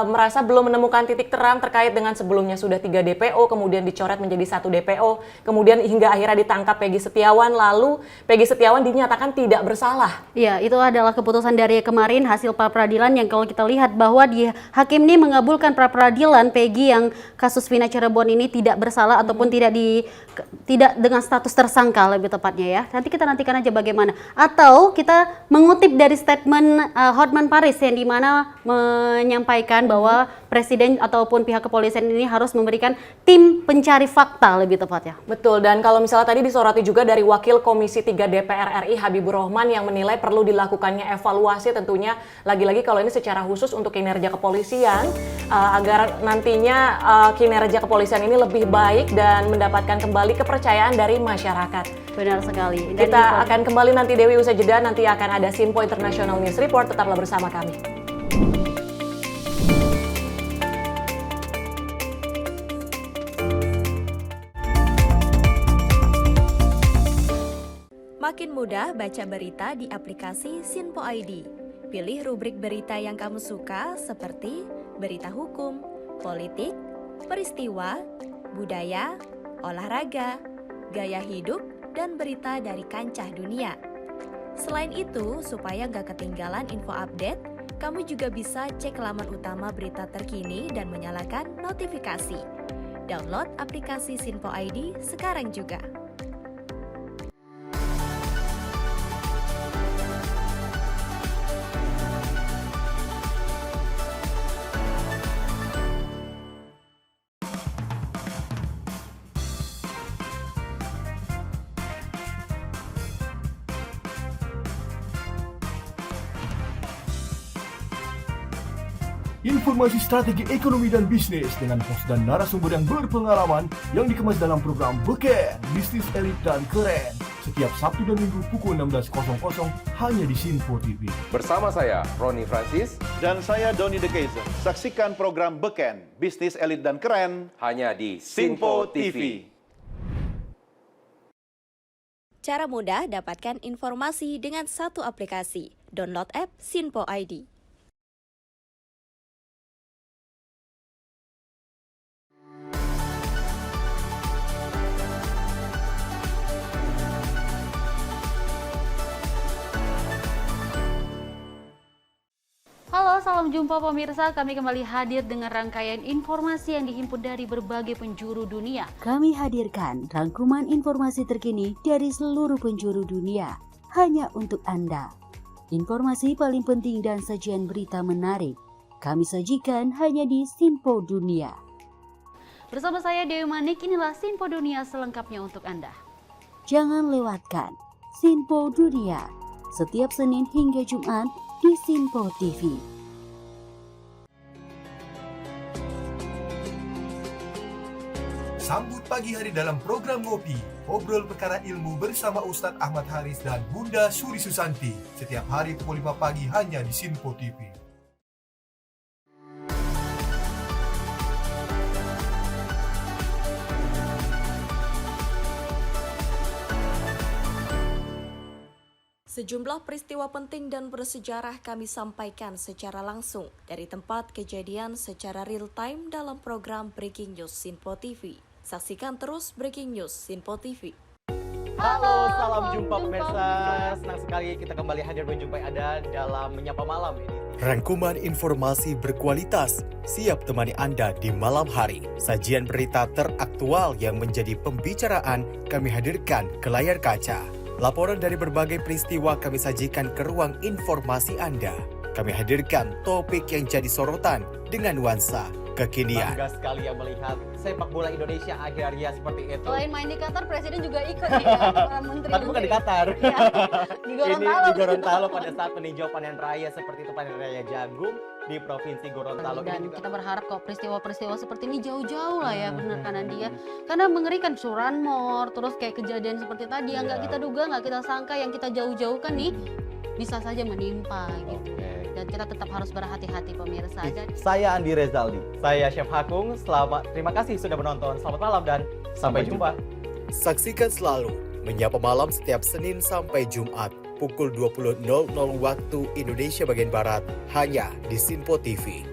Speaker 1: merasa belum menemukan titik terang terkait dengan sebelumnya sudah 3 DPO, kemudian dicoret menjadi 1 DPO, kemudian hingga akhirnya ditangkap Peggy Setiawan, lalu Peggy Setiawan dinyatakan tidak bersalah.
Speaker 2: Ya, itu adalah keputusan dari kemarin hasil pra-peradilan yang kalau kita lihat bahwa Hakim ini mengabulkan pra-peradilan Peggy yang kasus Vina Cirebon ini tidak bersalah ataupun tidak dengan status tersangka lebih tepatnya ya. Nanti kita nantikan aja bagaimana. Atau kita mengutip dari statement Hotman Paris yang dimana menyampaikan bahwa Presiden ataupun pihak kepolisian ini harus memberikan tim pencari fakta lebih tepatnya.
Speaker 1: Betul, dan kalau misalnya tadi disoroti juga dari Wakil Komisi 3 DPR RI Habibur Rahman yang menilai perlu dilakukannya evaluasi tentunya lagi-lagi kalau ini secara khusus untuk kinerja kepolisian agar nantinya kinerja kepolisian ini lebih baik dan mendapatkan kembali kepercayaan dari masyarakat.
Speaker 2: Benar sekali. Dan
Speaker 1: kita akan kembali nanti Dewi usai jeda, nanti akan ada Simpo International News Report, tetaplah bersama kami.
Speaker 13: Makin mudah baca berita di aplikasi Sinpo ID. Pilih rubrik berita yang kamu suka seperti berita hukum, politik, peristiwa, budaya, olahraga, gaya hidup, dan berita dari kancah dunia. Selain itu, supaya nggak ketinggalan info update, kamu juga bisa cek laman utama berita terkini dan menyalakan notifikasi. Download aplikasi Sinpo ID sekarang juga.
Speaker 14: Informasi strategi ekonomi dan bisnis dengan host dan narasumber yang berpengalaman yang dikemas dalam program Beken, Bisnis Elit dan Keren. Setiap Sabtu dan Minggu pukul 16.00 hanya di Sinpo TV.
Speaker 15: Bersama saya, Roni Francis.
Speaker 16: Dan saya, Doni De Keizer. Saksikan program Beken, Bisnis Elit dan Keren.
Speaker 15: Hanya di Sinpo TV.
Speaker 13: Cara mudah dapatkan informasi dengan satu aplikasi. Download app Sinpo ID.
Speaker 2: Halo, salam jumpa pemirsa. Kami kembali hadir dengan rangkaian informasi yang dihimpun dari berbagai penjuru dunia.
Speaker 17: Kami hadirkan rangkuman informasi terkini dari seluruh penjuru dunia hanya untuk Anda. Informasi paling penting dan sajian berita menarik kami sajikan hanya di Sinpo Dunia.
Speaker 2: Bersama saya Dewi Manik, inilah Sinpo Dunia selengkapnya untuk Anda.
Speaker 17: Jangan lewatkan Sinpo Dunia setiap Senin hingga Jumat di Sinpo TV.
Speaker 14: Sambut pagi hari dalam program Ngopi, obrol perkara ilmu bersama Ustadz Ahmad Haris dan Bunda Suri Susanti. Setiap hari pukul 5 pagi hanya di Sinpo TV.
Speaker 13: Sejumlah peristiwa penting dan bersejarah kami sampaikan secara langsung dari tempat kejadian secara real time dalam program Breaking News Sinpo TV. Saksikan terus Breaking News Sinpo TV.
Speaker 18: Halo, salam jumpa pemirsa. Senang sekali kita kembali hadir menjumpai Anda dalam Menyapa Malam ini.
Speaker 19: Rangkuman informasi berkualitas siap temani Anda di malam hari. Sajian berita teraktual yang menjadi pembicaraan kami hadirkan ke layar kaca. Laporan dari berbagai peristiwa kami sajikan ke ruang informasi Anda. Kami hadirkan topik yang jadi sorotan dengan nuansa kekinian.
Speaker 18: Bangga sekali yang melihat sepak bola Indonesia akhirnya seperti itu.
Speaker 2: Selain main di Qatar, Presiden juga ikut ya, para menteri.
Speaker 18: Tapi bukan di Qatar.
Speaker 2: Ya, di Gorontalo.
Speaker 18: Ini di Gorontalo pada saat meninjau panen raya seperti itu, panen raya jagung di Provinsi Gorontalo.
Speaker 2: Dan kita berharap kok peristiwa-peristiwa seperti ini jauh-jauh lah ya, benar kan Andi ya. Karena mengerikan curanmor, terus kayak kejadian seperti tadi yang nggak kita duga, nggak kita sangka, yang kita jauh-jauhkan nih bisa saja menimpa gitu. Dan kita tetap harus berhati-hati pemirsa.
Speaker 18: Saya Andi Rezaldi, saya Chef Hakung. Terima kasih sudah menonton. Selamat malam dan sampai jumpa.
Speaker 19: Saksikan selalu Menyapa Malam setiap Senin sampai Jumat pukul 20.00 waktu Indonesia bagian Barat hanya di Sinpo TV.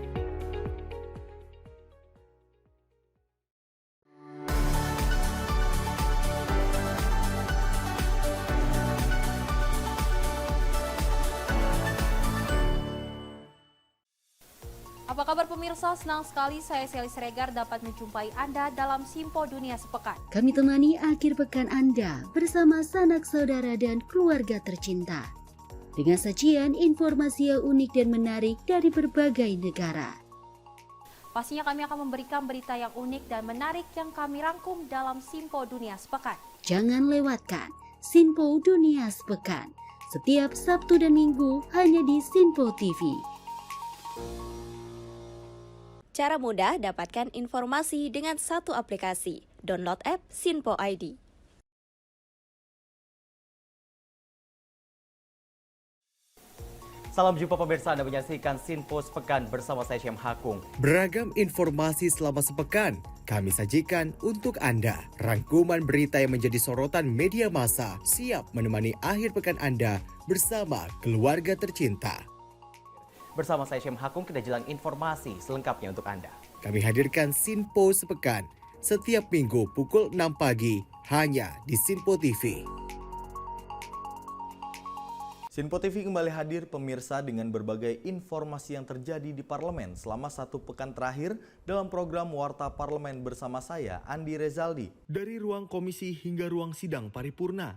Speaker 20: Apa kabar pemirsa? Senang sekali saya Sally Siregar dapat menjumpai Anda dalam Sinpo Dunia Sepekan.
Speaker 17: Kami temani akhir pekan Anda bersama sanak saudara dan keluarga tercinta. Dengan sajian informasi yang unik dan menarik dari berbagai negara.
Speaker 20: Pastinya kami akan memberikan berita yang unik dan menarik yang kami rangkum dalam Sinpo Dunia Sepekan.
Speaker 17: Jangan lewatkan Sinpo Dunia Sepekan setiap Sabtu dan Minggu hanya di Sinpo TV.
Speaker 13: Cara mudah dapatkan informasi dengan satu aplikasi. Download app Sinpo ID.
Speaker 18: Salam jumpa pemirsa, Anda menyaksikan Sinpo Sepekan bersama saya Syem Hakung.
Speaker 19: Beragam informasi selama sepekan kami sajikan untuk Anda. Rangkuman berita yang menjadi sorotan media massa siap menemani akhir pekan Anda bersama keluarga tercinta.
Speaker 18: Bersama saya Syem Hakung, kita jelang informasi selengkapnya untuk Anda.
Speaker 19: Kami hadirkan Sinpo Sepekan setiap minggu pukul 6 pagi hanya di Sinpo TV.
Speaker 21: Sinpo TV kembali hadir pemirsa dengan berbagai informasi yang terjadi di parlemen selama satu pekan terakhir dalam program Warta Parlemen bersama saya, Andi Rezaldi. Dari ruang komisi hingga ruang sidang paripurna,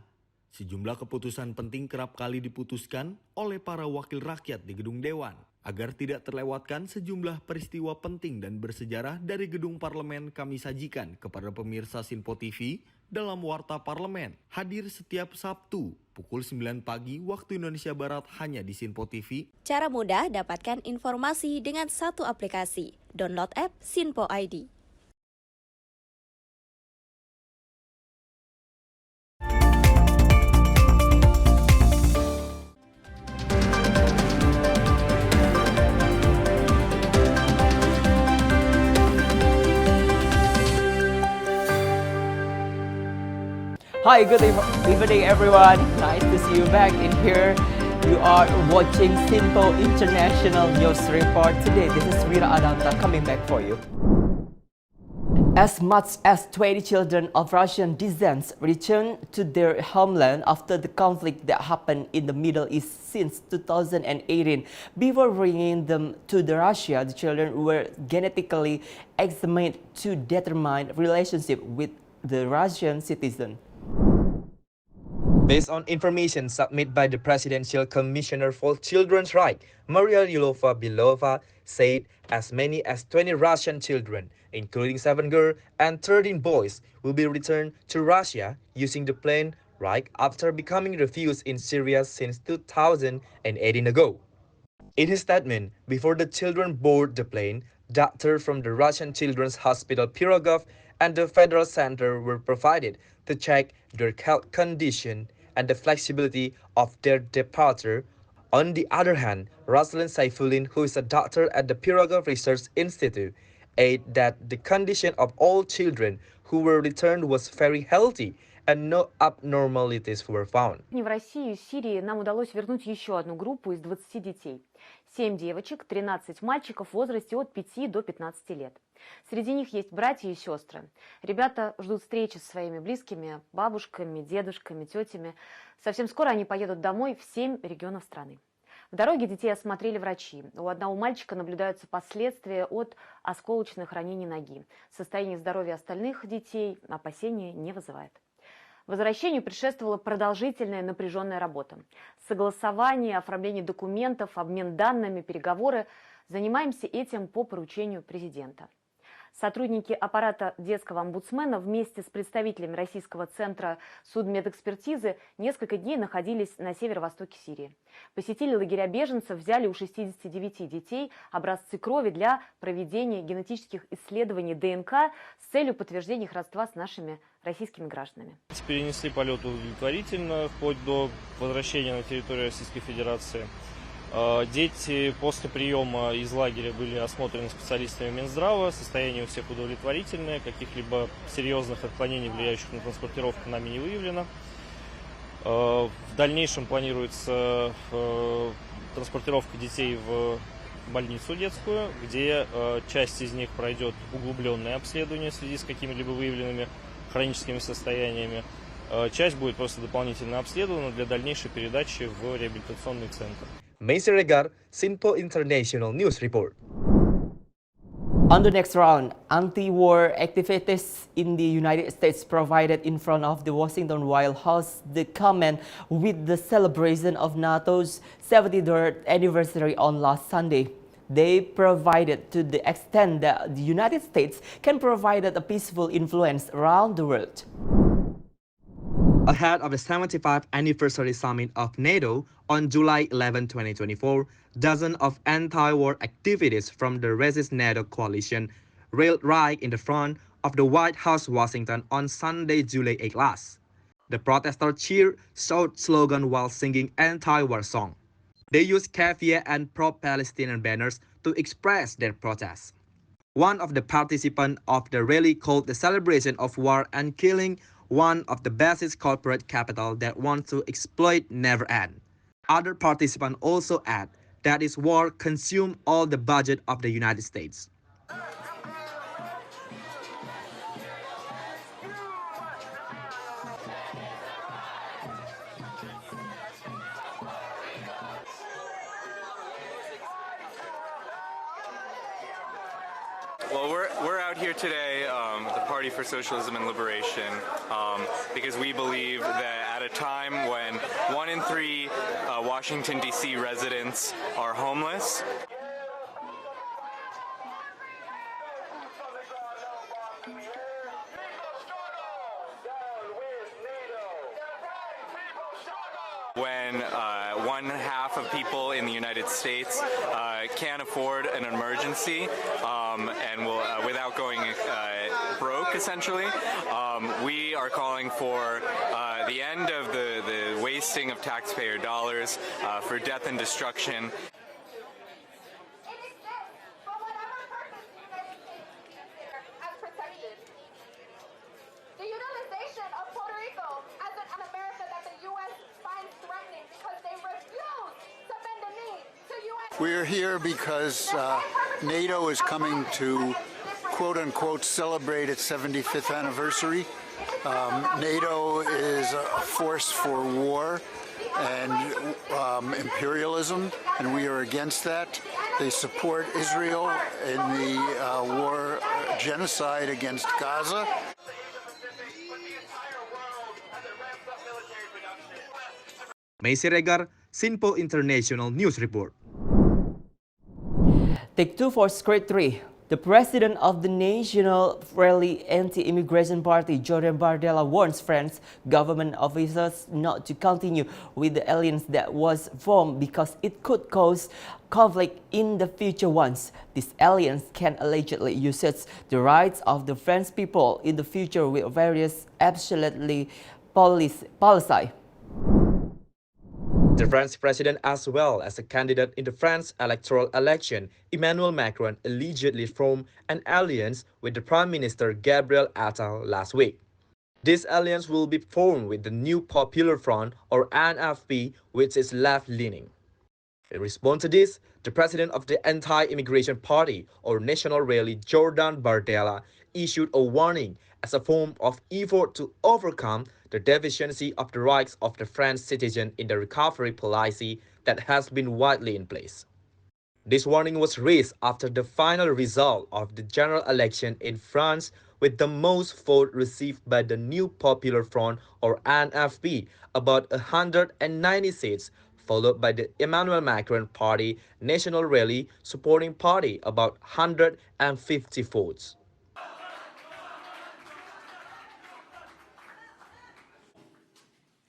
Speaker 21: sejumlah keputusan penting kerap kali diputuskan oleh para wakil rakyat di gedung Dewan. Agar tidak terlewatkan sejumlah peristiwa penting dan bersejarah dari gedung parlemen, kami sajikan kepada pemirsa Sinpo TV dalam Warta Parlemen. Hadir setiap Sabtu pukul 9 pagi waktu Indonesia Barat hanya di Sinpo TV.
Speaker 13: Cara mudah dapatkan informasi dengan satu aplikasi. Download app Sinpo ID.
Speaker 9: Hi, good evening everyone. Nice to see you back in here. You are watching Sinpo International News Report. Today, this is Rita Adanta coming back for you. As much as 20 children of Russian descent returned to their homeland after the conflict that happened in the Middle East since 2018. Before bringing them to Russia, the children were genetically examined to determine relationship with the Russian citizen.
Speaker 10: Based on information submitted by the Presidential Commissioner for Children's Rights, Maria Yulova-Belova said as many as 20 Russian children, including 7 girls and 13 boys, will be returned to Russia using the plane right after becoming refugees in Syria since 2018 ago. In his statement, before the children board the plane, doctors from the Russian Children's Hospital Pirogov and the Federal Center were provided to check their health condition and the flexibility of their departure. On the other hand, Ruslan Saifulin, who is a doctor at the Pirogov Research Institute, added that the condition of all children who were returned was very healthy and no abnormalities were found.
Speaker 23: В Россию из Сирии нам удалось вернуть еще одну группу из 20 детей. 7 девочек, 13 мальчиков в возрасте от 5 до 15 лет. Среди них есть братья и сестры. Ребята ждут встречи со своими близкими, бабушками, дедушками, тетями. Совсем скоро они поедут домой в 7 регионов страны. В дороге детей осмотрели врачи. У одного мальчика наблюдаются последствия от осколочных ранений ноги. Состояние здоровья остальных детей опасения не вызывает. Возвращению предшествовала продолжительная напряженная работа. Согласование, оформление документов, обмен данными, переговоры. Занимаемся этим по поручению президента. Сотрудники аппарата детского омбудсмена вместе с представителями Российского центра судмедэкспертизы несколько дней находились на северо-востоке Сирии. Посетили лагеря беженцев, взяли у 69 детей образцы крови для проведения генетических исследований ДНК с целью подтверждения их родства с нашими российскими гражданами.
Speaker 24: Перенесли полет удовлетворительно, вплоть до возвращения на территорию Российской Федерации. Дети после приема из лагеря были осмотрены специалистами Минздрава, состояние у всех удовлетворительное, каких-либо серьезных отклонений, влияющих на транспортировку, нами не выявлено. В дальнейшем планируется транспортировка детей в больницу детскую, где часть из них пройдет углубленное обследование в связи с какими-либо выявленными хроническими состояниями. Часть будет просто дополнительно обследована для дальнейшей передачи в реабилитационный центр.
Speaker 10: Macy Regar, Sinpo International News Report. On the next round, anti-war activists in the United States provided in front of the Washington White House the comment with the celebration of NATO's 73rd anniversary on last Sunday. They provided to the extent that the United States can provide a peaceful influence around the world. Ahead of the 75th anniversary summit of NATO on July 11, 2024, dozens of anti-war activists from the Resist NATO coalition railed right in the front of the White House, Washington on Sunday, July 8 last. The protesters cheered, shouted slogans while singing anti-war songs. They used caviar and pro-Palestinian banners to express their protest. One of the participants of the rally called the celebration of war and killing one of the baddest corporate capital that wants to exploit never end. Other participants also add that this war consumed all the budget of the United States.
Speaker 25: Well, we're out here today, the Party for Socialism and Liberation, because we believe that at a time when 1 in 3 Washington, D.C. residents are homeless, When one half of people in the United States can't afford an emergency and will, without going broke, essentially, we are calling for the end of the wasting of taxpayer dollars for death and destruction.
Speaker 4: We're here because NATO is coming to, quote-unquote, celebrate its 75th anniversary. NATO is a force for war and imperialism, and we are against that. They support Israel in the war, genocide against Gaza.
Speaker 10: Messi Regar, Sinpo International News Report.
Speaker 9: Take two for Square 3. The president of the National Rally Anti-Immigration Party, Jordan Bardella, warns French government officials not to continue with the alliance that was formed because it could cause conflict in the future once this alliance can allegedly usurp the rights of the French people in the future with various absolutely policy.
Speaker 10: The French president, as well as a candidate in the French electoral election, Emmanuel Macron, allegedly formed an alliance with the Prime Minister Gabriel Attal last week. This alliance will be formed with the New Popular Front, or NFP, which is left-leaning. In response to this, the president of the Anti-Immigration Party, or National Rally, Jordan Bardella, issued a warning as a form of effort to overcome the deficiency of the rights of the French citizen in the recovery policy that has been widely in place. This warning was raised after the final result of the general election in France, with the most votes received by the New Popular Front, or NFP, about 190 seats, followed by the Emmanuel Macron Party, National Rally Supporting Party, about 150 votes.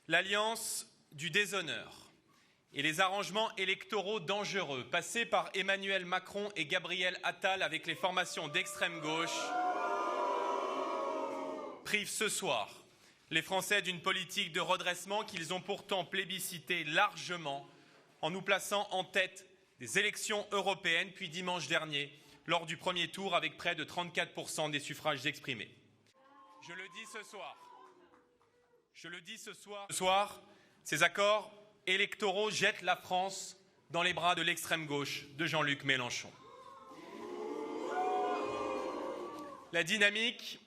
Speaker 6: L'alliance du déshonneur et les arrangements électoraux dangereux passés par Emmanuel Macron et Gabriel Attal avec les formations d'extrême gauche privent ce soir les Français d'une politique de redressement qu'ils ont pourtant plébiscité largement en nous plaçant en tête des élections européennes, puis dimanche dernier, lors du premier tour avec près de 34% des suffrages exprimés. Je le dis ce soir, ces accords électoraux jettent la France dans les bras de l'extrême gauche de Jean-Luc Mélenchon. La dynamique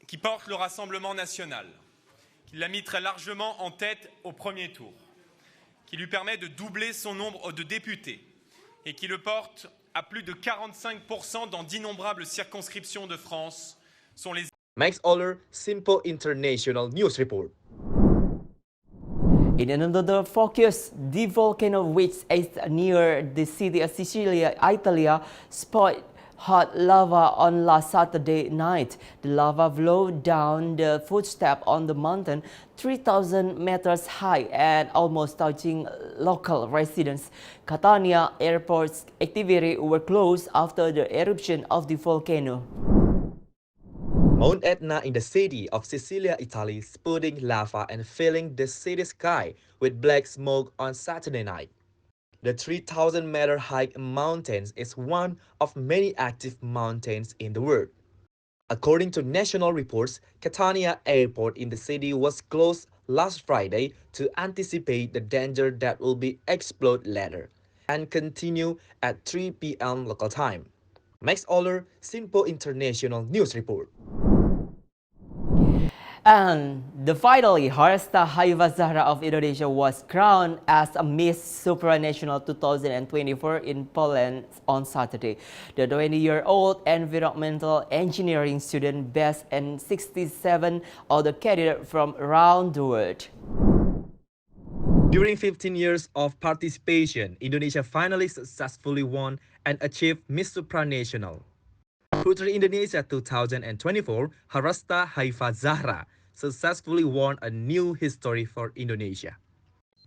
Speaker 6: qui porte le Rassemblement national, qui l'a mis très largement en tête au premier tour, qui lui permet de doubler son nombre de députés et qui le porte à plus de 45% dans d'innombrables circonscriptions de France, sont les...
Speaker 10: Max Oller, Sinpo International News Report.
Speaker 9: In another focus, the volcano which is near the city of Sicilia, Italy, spewed hot lava on last Saturday night. The lava flowed down the footstep on the mountain 3,000 meters high and almost touching local residents. Catania airport's activity were closed after the eruption of the volcano.
Speaker 10: Mount Etna in the city of Sicilia, Italy, spewing lava and filling the city sky with black smoke on Saturday night. The 3,000-meter high mountain is one of many active mountains in the world. According to national reports, Catania Airport in the city was closed last Friday to anticipate the danger that will be explode later and continue at 3 p.m. local time. Max Oller, Sinpo International News Report.
Speaker 9: And finally, Haresta Haifa Zahra of Indonesia was crowned as a Miss Supranational 2024 in Poland on Saturday. The 20-year-old environmental engineering student best and 67 other candidates from around the world.
Speaker 10: During 15 years of participation, Indonesia finally successfully won and achieved Miss Supranational. Putri Indonesia 2024, Haresta Haifa Zahra, successfully won a new history for Indonesia.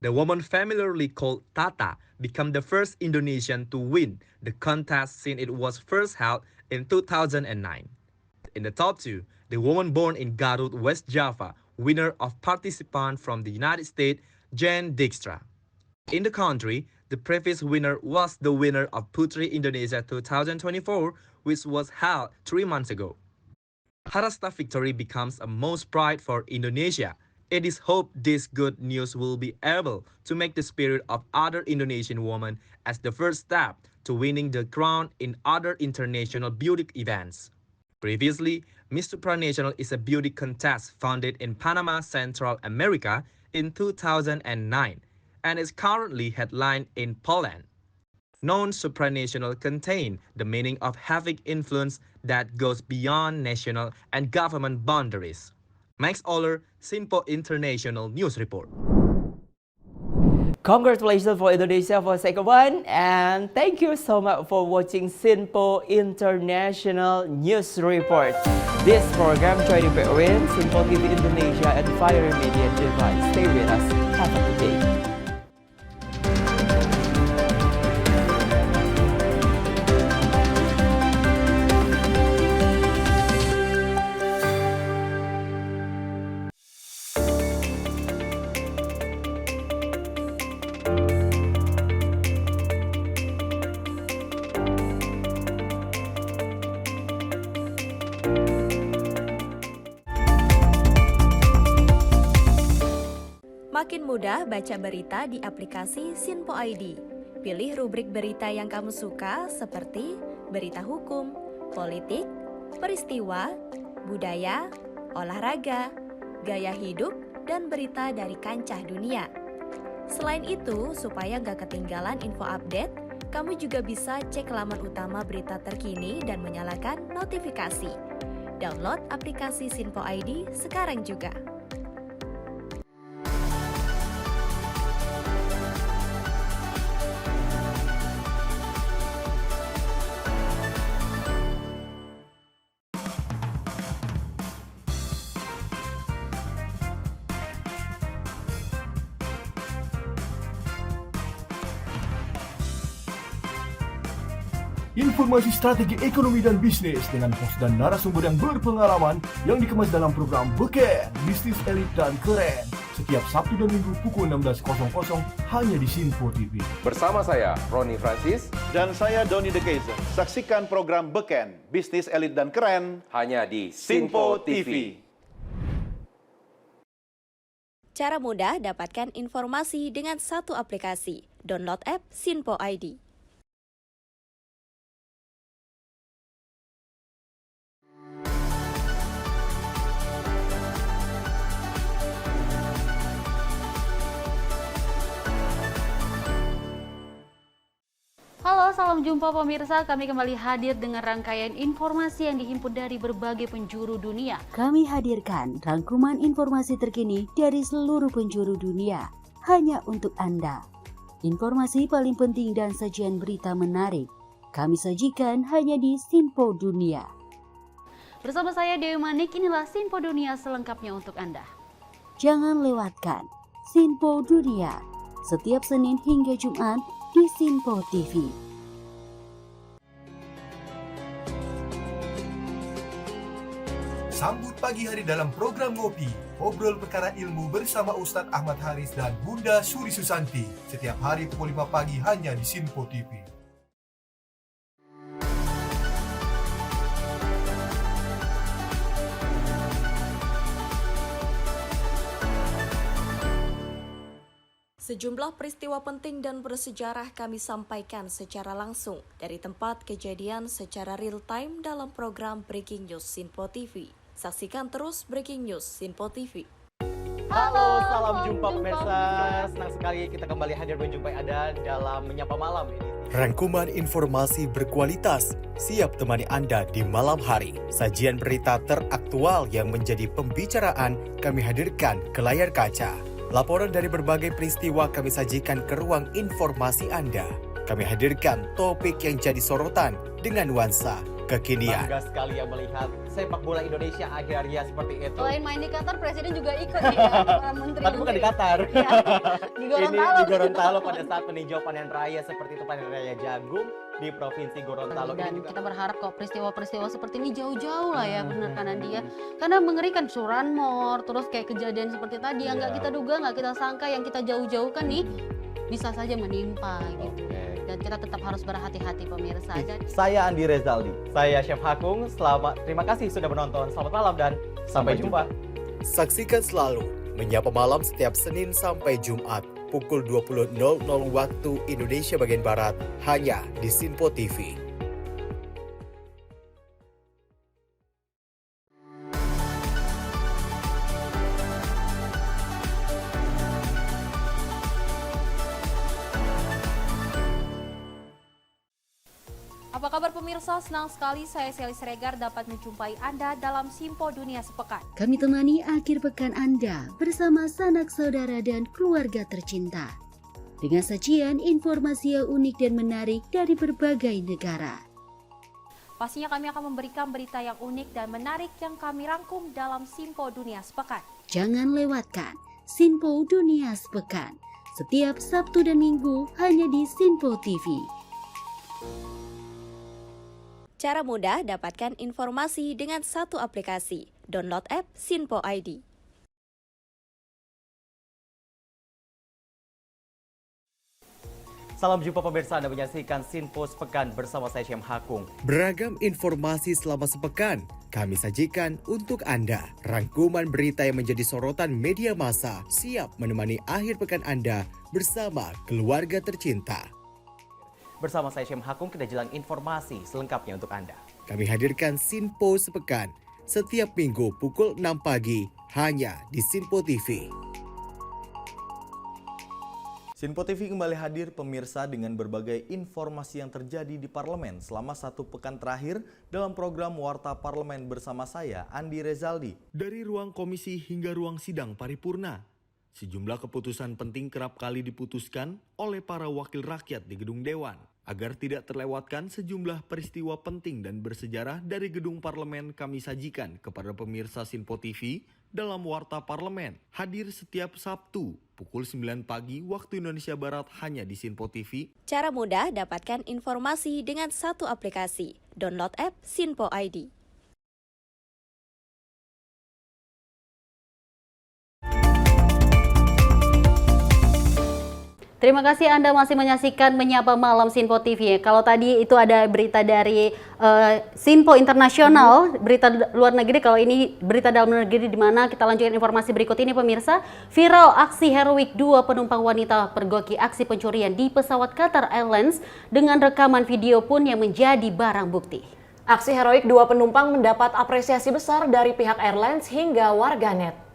Speaker 10: The woman familiarly called Tata became the first Indonesian to win the contest since it was first held in 2009. In the top two, the woman born in Garut, West Java, winner of participant from the United States, Jen Dijkstra. In the country, the previous winner was the winner of Putri Indonesia 2024, which was held 3 months ago. Harasta victory becomes a most pride for Indonesia. It is hoped this good news will be able to make the spirit of other Indonesian women as the first step to winning the crown in other international beauty events. Previously, Miss Supranational is a beauty contest founded in Panama, Central America in 2009 and is currently headlined in Poland. Known supranational contain the meaning of having influence that goes beyond national and government boundaries. Max Oller, Sinpo International News Report.
Speaker 9: Congratulations for Indonesia for second one, and thank you so much for watching Sinpo International News Report. This program joined by Owen, Sinpo TV Indonesia and Fire Media Device. Stay with us. Have a good day.
Speaker 13: Makin mudah baca berita di aplikasi Sinpo ID. Pilih rubrik berita yang kamu suka seperti berita hukum, politik, peristiwa, budaya, olahraga, gaya hidup, dan berita dari kancah dunia. Selain itu, supaya nggak ketinggalan info update, kamu juga bisa cek laman utama berita terkini dan menyalakan notifikasi. Download aplikasi Sinpo ID sekarang juga.
Speaker 14: Informasi strategi ekonomi dan bisnis dengan host dan narasumber yang berpengalaman yang dikemas dalam program Beken, Bisnis Elit dan Keren. Setiap Sabtu dan Minggu pukul 16.00 hanya di Sinpo TV.
Speaker 15: Bersama saya, Ronnie Francis.
Speaker 16: Dan saya, Donny De Keizer. Saksikan program Beken, Bisnis Elit dan Keren.
Speaker 15: Hanya di Sinpo TV.
Speaker 13: Cara mudah dapatkan informasi dengan satu aplikasi. Download app Sinpo ID.
Speaker 2: Halo, salam jumpa pemirsa. Kami kembali hadir dengan rangkaian informasi yang dihimpun dari berbagai penjuru dunia.
Speaker 17: Kami hadirkan rangkuman informasi terkini dari seluruh penjuru dunia hanya untuk Anda. Informasi paling penting dan sajian berita menarik kami sajikan hanya di Sinpo Dunia.
Speaker 2: Bersama saya Dewi Manik, inilah Sinpo Dunia selengkapnya untuk Anda.
Speaker 17: Jangan lewatkan Sinpo Dunia setiap Senin hingga Jumat di Sinpo TV.
Speaker 14: Sambut pagi hari dalam program Ngopi, obrol perkara ilmu bersama Ustadz Ahmad Haris dan Bunda Suri Susanti. Setiap hari pukul 5 pagi hanya di Sinpo TV.
Speaker 13: Sejumlah peristiwa penting dan bersejarah kami sampaikan secara langsung dari tempat kejadian secara real time dalam program Breaking News Sinpo TV. Saksikan terus Breaking News Sinpo TV.
Speaker 18: Halo, salam jumpa pemirsa. Senang sekali kita kembali hadir menjumpai Anda dalam Menyapa Malam ini.
Speaker 19: Rangkuman informasi berkualitas siap temani Anda di malam hari. Sajian berita teraktual yang menjadi pembicaraan kami hadirkan ke layar kaca. Laporan dari berbagai peristiwa kami sajikan ke ruang informasi Anda. Kami hadirkan topik yang jadi sorotan dengan nuansa kekinian.
Speaker 18: Bangga sekali yang melihat sepak bola Indonesia akhirnya seperti itu.
Speaker 2: Selain main di Qatar, Presiden juga ikut nih ya, para menteri.
Speaker 18: Tapi bukan di Qatar.
Speaker 2: Ya, di Gorontalo.
Speaker 18: Ini di Gorontalo pada saat meninjau panen raya seperti itu, panen raya jagung di Provinsi Gorontalo.
Speaker 2: Dan
Speaker 18: Ini juga
Speaker 2: kita berharap kok peristiwa-peristiwa seperti ini jauh-jauh lah ya, benar kan dia. Karena mengerikan Curanmor, terus kayak kejadian seperti tadi yang nggak kita duga, nggak kita sangka, yang kita jauh-jauhkan nih bisa saja menimpa gitu. Dan kita tetap harus berhati-hati pemirsa.
Speaker 18: Saya Andi Rezaldi, saya Chef Hakung. Terima kasih sudah menonton. Selamat malam dan sampai jumpa.
Speaker 19: Saksikan selalu Menyapa Malam setiap Senin sampai Jumat pukul 20.00 waktu Indonesia bagian Barat hanya di Sinpo TV.
Speaker 20: Apa kabar pemirsa? Senang sekali saya Sally Siregar dapat menjumpai Anda dalam Simpo Dunia Sepekan.
Speaker 17: Kami temani akhir pekan Anda bersama sanak saudara dan keluarga tercinta. Dengan sajian informasi yang unik dan menarik dari berbagai negara.
Speaker 20: Pastinya kami akan memberikan berita yang unik dan menarik yang kami rangkum dalam Simpo Dunia Sepekan.
Speaker 17: Jangan lewatkan Sinpo Dunia Sepekan setiap Sabtu dan Minggu hanya di Sinpo TV.
Speaker 13: Cara mudah dapatkan informasi dengan satu aplikasi. Download app Sinpo ID.
Speaker 18: Salam jumpa pemirsa, Anda menyaksikan Sinpo Sepekan bersama saya Syem Hakung.
Speaker 19: Beragam informasi selama sepekan kami sajikan untuk Anda. Rangkuman berita yang menjadi sorotan media massa siap menemani akhir pekan Anda bersama keluarga tercinta.
Speaker 18: Bersama saya Syem Hakung, kita jelang informasi selengkapnya untuk Anda.
Speaker 19: Kami hadirkan Sinpo Sepekan setiap minggu pukul 6 pagi hanya di Sinpo TV.
Speaker 21: Sinpo TV kembali hadir pemirsa dengan berbagai informasi yang terjadi di parlemen selama satu pekan terakhir dalam program Warta Parlemen bersama saya, Andi Rezaldi. Dari ruang komisi hingga ruang sidang paripurna, sejumlah keputusan penting kerap kali diputuskan oleh para wakil rakyat di gedung Dewan. Agar tidak terlewatkan sejumlah peristiwa penting dan bersejarah dari gedung parlemen, kami sajikan kepada pemirsa Sinpo TV dalam Warta Parlemen. Hadir setiap Sabtu pukul 9 pagi waktu Indonesia Barat hanya di Sinpo TV.
Speaker 13: Cara mudah dapatkan informasi dengan satu aplikasi. Download app Sinpo ID.
Speaker 2: Terima kasih Anda masih menyaksikan Menyapa Malam Sinpo TV. Kalau tadi itu ada berita dari Sinpo Internasional, berita luar negeri. Kalau ini berita dalam negeri, di mana kita lanjutkan informasi berikut ini pemirsa. Viral aksi heroik 2 penumpang wanita pergoki aksi pencurian di pesawat Qatar Airlines dengan rekaman video pun yang menjadi barang bukti.
Speaker 1: Aksi heroik 2 penumpang mendapat apresiasi besar dari pihak airlines hingga warganet.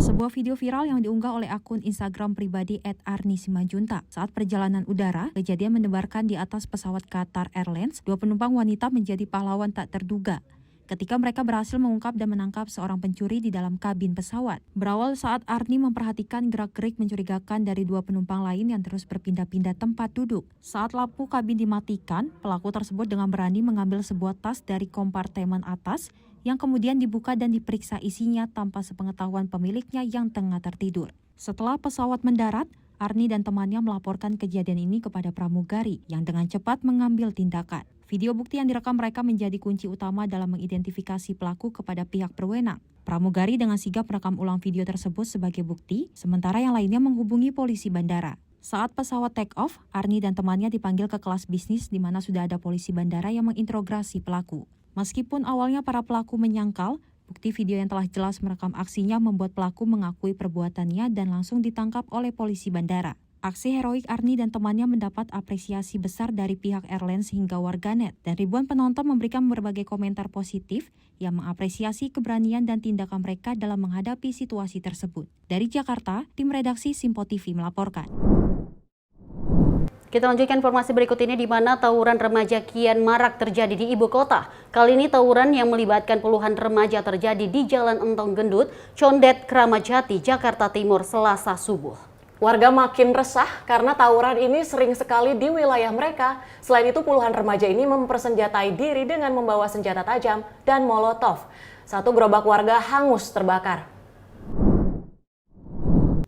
Speaker 3: Sebuah video viral yang diunggah oleh akun Instagram pribadi @arnisimanjuntak. Saat perjalanan udara, kejadian mendebarkan di atas pesawat Qatar Airlines, 2 penumpang wanita menjadi pahlawan tak terduga ketika mereka berhasil mengungkap dan menangkap seorang pencuri di dalam kabin pesawat. Berawal saat Arni memperhatikan gerak-gerik mencurigakan dari 2 penumpang lain yang terus berpindah-pindah tempat duduk. Saat lampu kabin dimatikan, pelaku tersebut dengan berani mengambil sebuah tas dari kompartemen atas yang kemudian dibuka dan diperiksa isinya tanpa sepengetahuan pemiliknya yang tengah tertidur. Setelah pesawat mendarat, Arni dan temannya melaporkan kejadian ini kepada pramugari yang dengan cepat mengambil tindakan. Video bukti yang direkam mereka menjadi kunci utama dalam mengidentifikasi pelaku kepada pihak berwenang. Pramugari dengan sigap merekam ulang video tersebut sebagai bukti, sementara yang lainnya menghubungi polisi bandara. Saat pesawat take off, Arni dan temannya dipanggil ke kelas bisnis di mana sudah ada polisi bandara yang menginterogasi pelaku. Meskipun awalnya para pelaku menyangkal, bukti video yang telah jelas merekam aksinya membuat pelaku mengakui perbuatannya dan langsung ditangkap oleh polisi bandara. Aksi heroik Arni dan temannya mendapat apresiasi besar dari pihak airlines hingga warganet, dan ribuan penonton memberikan berbagai komentar positif yang mengapresiasi keberanian dan tindakan mereka dalam menghadapi situasi tersebut. Dari Jakarta, tim redaksi Sinpo TV melaporkan.
Speaker 2: Kita lanjutkan informasi berikut ini, di mana tawuran remaja kian marak terjadi di ibu kota. Kali ini tawuran yang melibatkan puluhan remaja terjadi di Jalan Entong Gendut, Condet, Kramat Jati, Jakarta Timur, Selasa subuh.
Speaker 1: Warga makin resah karena tawuran ini sering sekali di wilayah mereka. Selain itu, puluhan remaja ini mempersenjatai diri dengan membawa senjata tajam dan molotov. Satu gerobak warga hangus terbakar.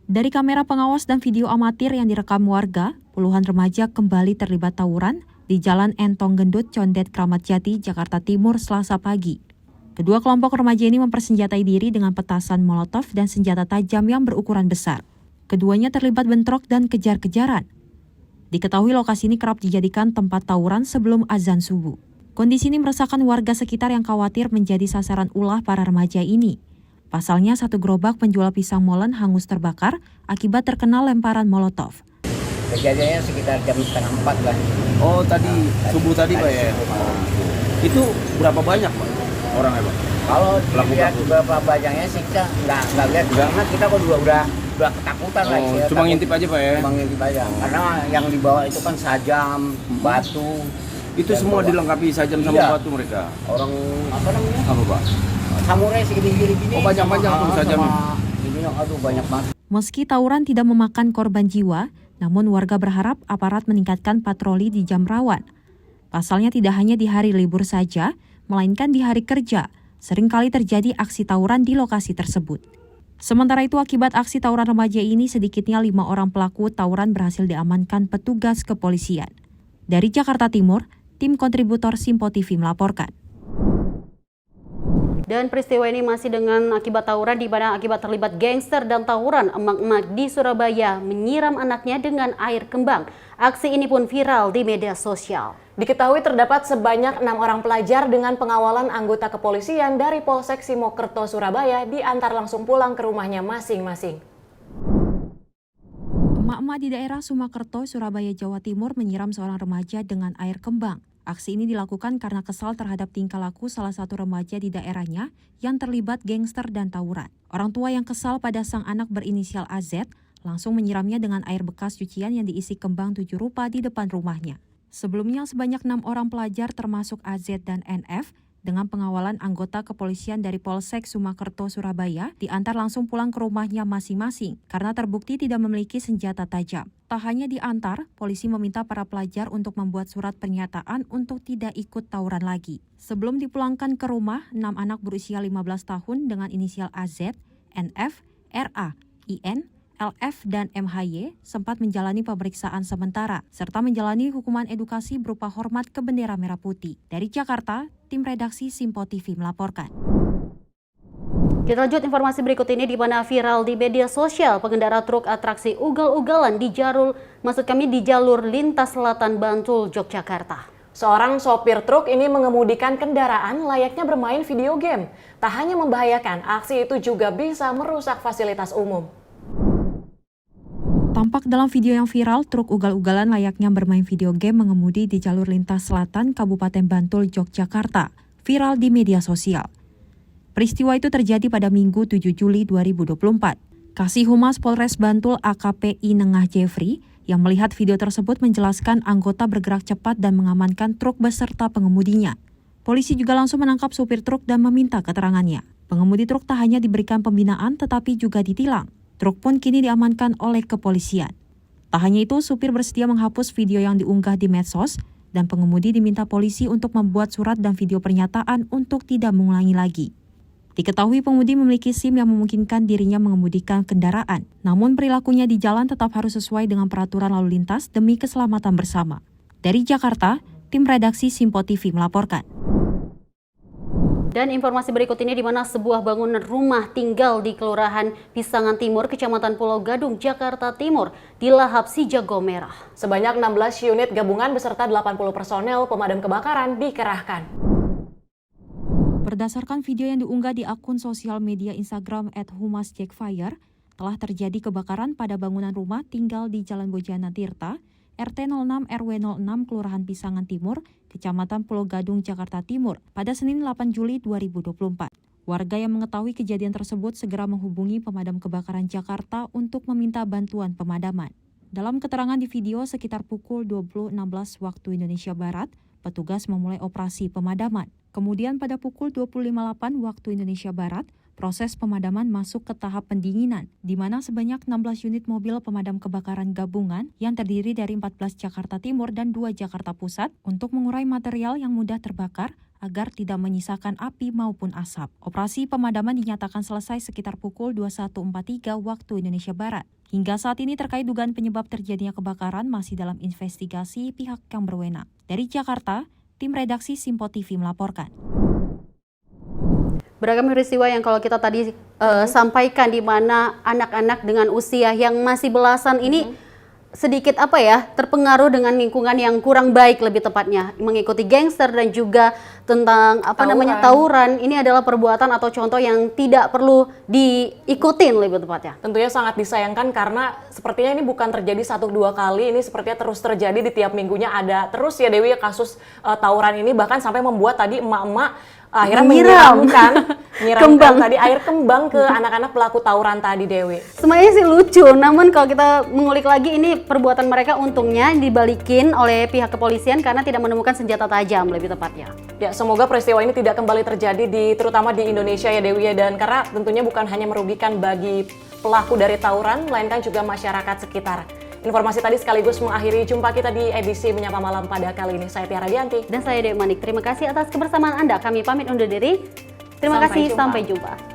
Speaker 3: Dari kamera pengawas dan video amatir yang direkam warga, puluhan remaja kembali terlibat tawuran di Jalan Entong Gendut, Condet, Kramat Jati, Jakarta Timur, Selasa pagi. Kedua kelompok remaja ini mempersenjatai diri dengan petasan molotov dan senjata tajam yang berukuran besar. Keduanya terlibat bentrok dan kejar-kejaran. Diketahui lokasi ini kerap dijadikan tempat tawuran sebelum azan subuh. Kondisi ini meresahkan warga sekitar yang khawatir menjadi sasaran ulah para remaja ini. Pasalnya, satu gerobak penjual pisang molen hangus terbakar akibat terkena lemparan molotov.
Speaker 5: Kejadiannya sekitar jam 3:30 lah.
Speaker 15: Oh, tadi subuh tadi Pak ya? Itu berapa banyak Pak orangnya Pak?
Speaker 5: Kalau dilihat berapa banyaknya sih kita nggak lihat karena kita kok udah ketakutan lah.
Speaker 15: Cuma ngintip aja Pak ya?
Speaker 5: Cuma ngintip aja. Karena yang dibawa itu kan sajam, batu.
Speaker 15: Itu semua dilengkapi sajam sama batu mereka?
Speaker 5: Orang apa namanya?
Speaker 15: Apa Pak?
Speaker 5: Samurai segini-gini.
Speaker 15: Oh, panjang-panjang tuh sajamnya.
Speaker 5: Ini aduh banyak banget.
Speaker 3: Meski tawuran tidak memakan korban jiwa, namun warga berharap aparat meningkatkan patroli di jam rawan. Pasalnya tidak hanya di hari libur saja, melainkan di hari kerja. Seringkali terjadi aksi tawuran di lokasi tersebut. Sementara itu, akibat aksi tawuran remaja ini, sedikitnya 5 orang pelaku tawuran berhasil diamankan petugas kepolisian. Dari Jakarta Timur, tim kontributor Simpo TV melaporkan.
Speaker 2: Dan peristiwa ini masih dengan akibat tawuran di mana akibat terlibat gangster dan tawuran, emak-emak di Surabaya menyiram anaknya dengan air kembang. Aksi ini pun viral di media sosial.
Speaker 1: Diketahui terdapat sebanyak 6 orang pelajar dengan pengawalan anggota kepolisian dari Polsek Simokerto, Surabaya diantar langsung pulang ke rumahnya masing-masing.
Speaker 3: Emak-emak di daerah Sumakerto, Surabaya, Jawa Timur menyiram seorang remaja dengan air kembang. Aksi ini dilakukan karena kesal terhadap tingkah laku salah satu remaja di daerahnya yang terlibat gangster dan tawuran. Orang tua yang kesal pada sang anak berinisial AZ langsung menyiramnya dengan air bekas cucian yang diisi kembang 7 rupa di depan rumahnya. Sebelumnya sebanyak 6 orang pelajar termasuk AZ dan NF dengan pengawalan anggota kepolisian dari Polsek Sumakerto, Surabaya diantar langsung pulang ke rumahnya masing-masing karena terbukti tidak memiliki senjata tajam. Tak hanya diantar, polisi meminta para pelajar untuk membuat surat pernyataan untuk tidak ikut tawuran lagi. Sebelum dipulangkan ke rumah, 6 anak berusia 15 tahun dengan inisial AZ, NF, RA, IN, LF, dan MHY sempat menjalani pemeriksaan sementara, serta menjalani hukuman edukasi berupa hormat ke bendera merah putih. Dari Jakarta, tim redaksi Simpo TV melaporkan.
Speaker 2: Kita lanjut informasi berikut ini di mana viral di media sosial pengendara truk atraksi ugal-ugalan di jalur lintas selatan Bantul, Yogyakarta.
Speaker 1: Seorang sopir truk ini mengemudikan kendaraan layaknya bermain video game. Tak hanya membahayakan, aksi itu juga bisa merusak fasilitas umum.
Speaker 3: Tampak dalam video yang viral, truk ugal-ugalan layaknya bermain video game mengemudi di jalur lintas selatan Kabupaten Bantul, Yogyakarta, viral di media sosial. Peristiwa itu terjadi pada Minggu 7 Juli 2024. Kasih Humas Polres Bantul AKP Nengah Jeffrey yang melihat video tersebut menjelaskan anggota bergerak cepat dan mengamankan truk beserta pengemudinya. Polisi juga langsung menangkap supir truk dan meminta keterangannya. Pengemudi truk tak hanya diberikan pembinaan tetapi juga ditilang. Truk pun kini diamankan oleh kepolisian. Tak hanya itu, supir bersedia menghapus video yang diunggah di medsos dan pengemudi diminta polisi untuk membuat surat dan video pernyataan untuk tidak mengulangi lagi. Diketahui pengemudi memiliki SIM yang memungkinkan dirinya mengemudikan kendaraan, namun perilakunya di jalan tetap harus sesuai dengan peraturan lalu lintas demi keselamatan bersama. Dari Jakarta, tim redaksi Simpo TV melaporkan.
Speaker 2: Dan informasi berikut ini di mana sebuah bangunan rumah tinggal di Kelurahan Pisangan Timur, Kecamatan Pulau Gadung, Jakarta Timur, dilahap si jago merah.
Speaker 1: Sebanyak 16 unit gabungan beserta 80 personel pemadam kebakaran dikerahkan.
Speaker 3: Berdasarkan video yang diunggah di akun sosial media Instagram @humasjackfire, telah terjadi kebakaran pada bangunan rumah tinggal di Jalan Bojana Tirta, RT 06 RW 06 Kelurahan Pisangan Timur, Kecamatan Pulau Gadung, Jakarta Timur, pada Senin 8 Juli 2024. Warga yang mengetahui kejadian tersebut segera menghubungi pemadam kebakaran Jakarta untuk meminta bantuan pemadaman. Dalam keterangan di video, sekitar pukul 20.16 waktu Indonesia Barat, petugas memulai operasi pemadaman. Kemudian pada pukul 20.58 waktu Indonesia Barat, proses pemadaman masuk ke tahap pendinginan, di mana sebanyak 16 unit mobil pemadam kebakaran gabungan yang terdiri dari 14 Jakarta Timur dan 2 Jakarta Pusat untuk mengurai material yang mudah terbakar agar tidak menyisakan api maupun asap. Operasi pemadaman dinyatakan selesai sekitar pukul 21.43 waktu Indonesia Barat. Hingga saat ini terkait dugaan penyebab terjadinya kebakaran masih dalam investigasi pihak yang berwenang. Dari Jakarta, tim redaksi Simpo TV melaporkan.
Speaker 2: Beragam peristiwa yang kalau kita tadi sampaikan, di mana anak-anak dengan usia yang masih belasan ini sedikit terpengaruh dengan lingkungan yang kurang baik, lebih tepatnya mengikuti gangster dan juga tentang tawuran. Ini adalah perbuatan atau contoh yang tidak perlu diikutin, lebih tepatnya.
Speaker 1: Tentunya sangat disayangkan karena sepertinya ini bukan terjadi 1-2 kali, ini sepertinya terus terjadi di tiap minggunya ada terus ya Dewi kasus tawuran ini, bahkan sampai membuat tadi emak-emak akhirnya menyiramkan tadi air kembang ke anak-anak pelaku tawuran tadi, Dewi.
Speaker 2: Semuanya sih lucu, namun kalau kita mengulik lagi, ini perbuatan mereka untungnya dibalikin oleh pihak kepolisian karena tidak menemukan senjata tajam, lebih tepatnya.
Speaker 1: Ya, semoga peristiwa ini tidak kembali terjadi terutama di Indonesia ya Dewi ya, dan karena tentunya bukan hanya merugikan bagi pelaku dari tawuran, melainkan juga masyarakat sekitar. Informasi tadi sekaligus mengakhiri jumpa kita di edisi Menyapa Malam pada kali ini. Saya Tiara Dianti.
Speaker 2: Dan saya Dewi Manik. Terima kasih atas kebersamaan Anda. Kami pamit undur diri. Terima kasih, sampai jumpa.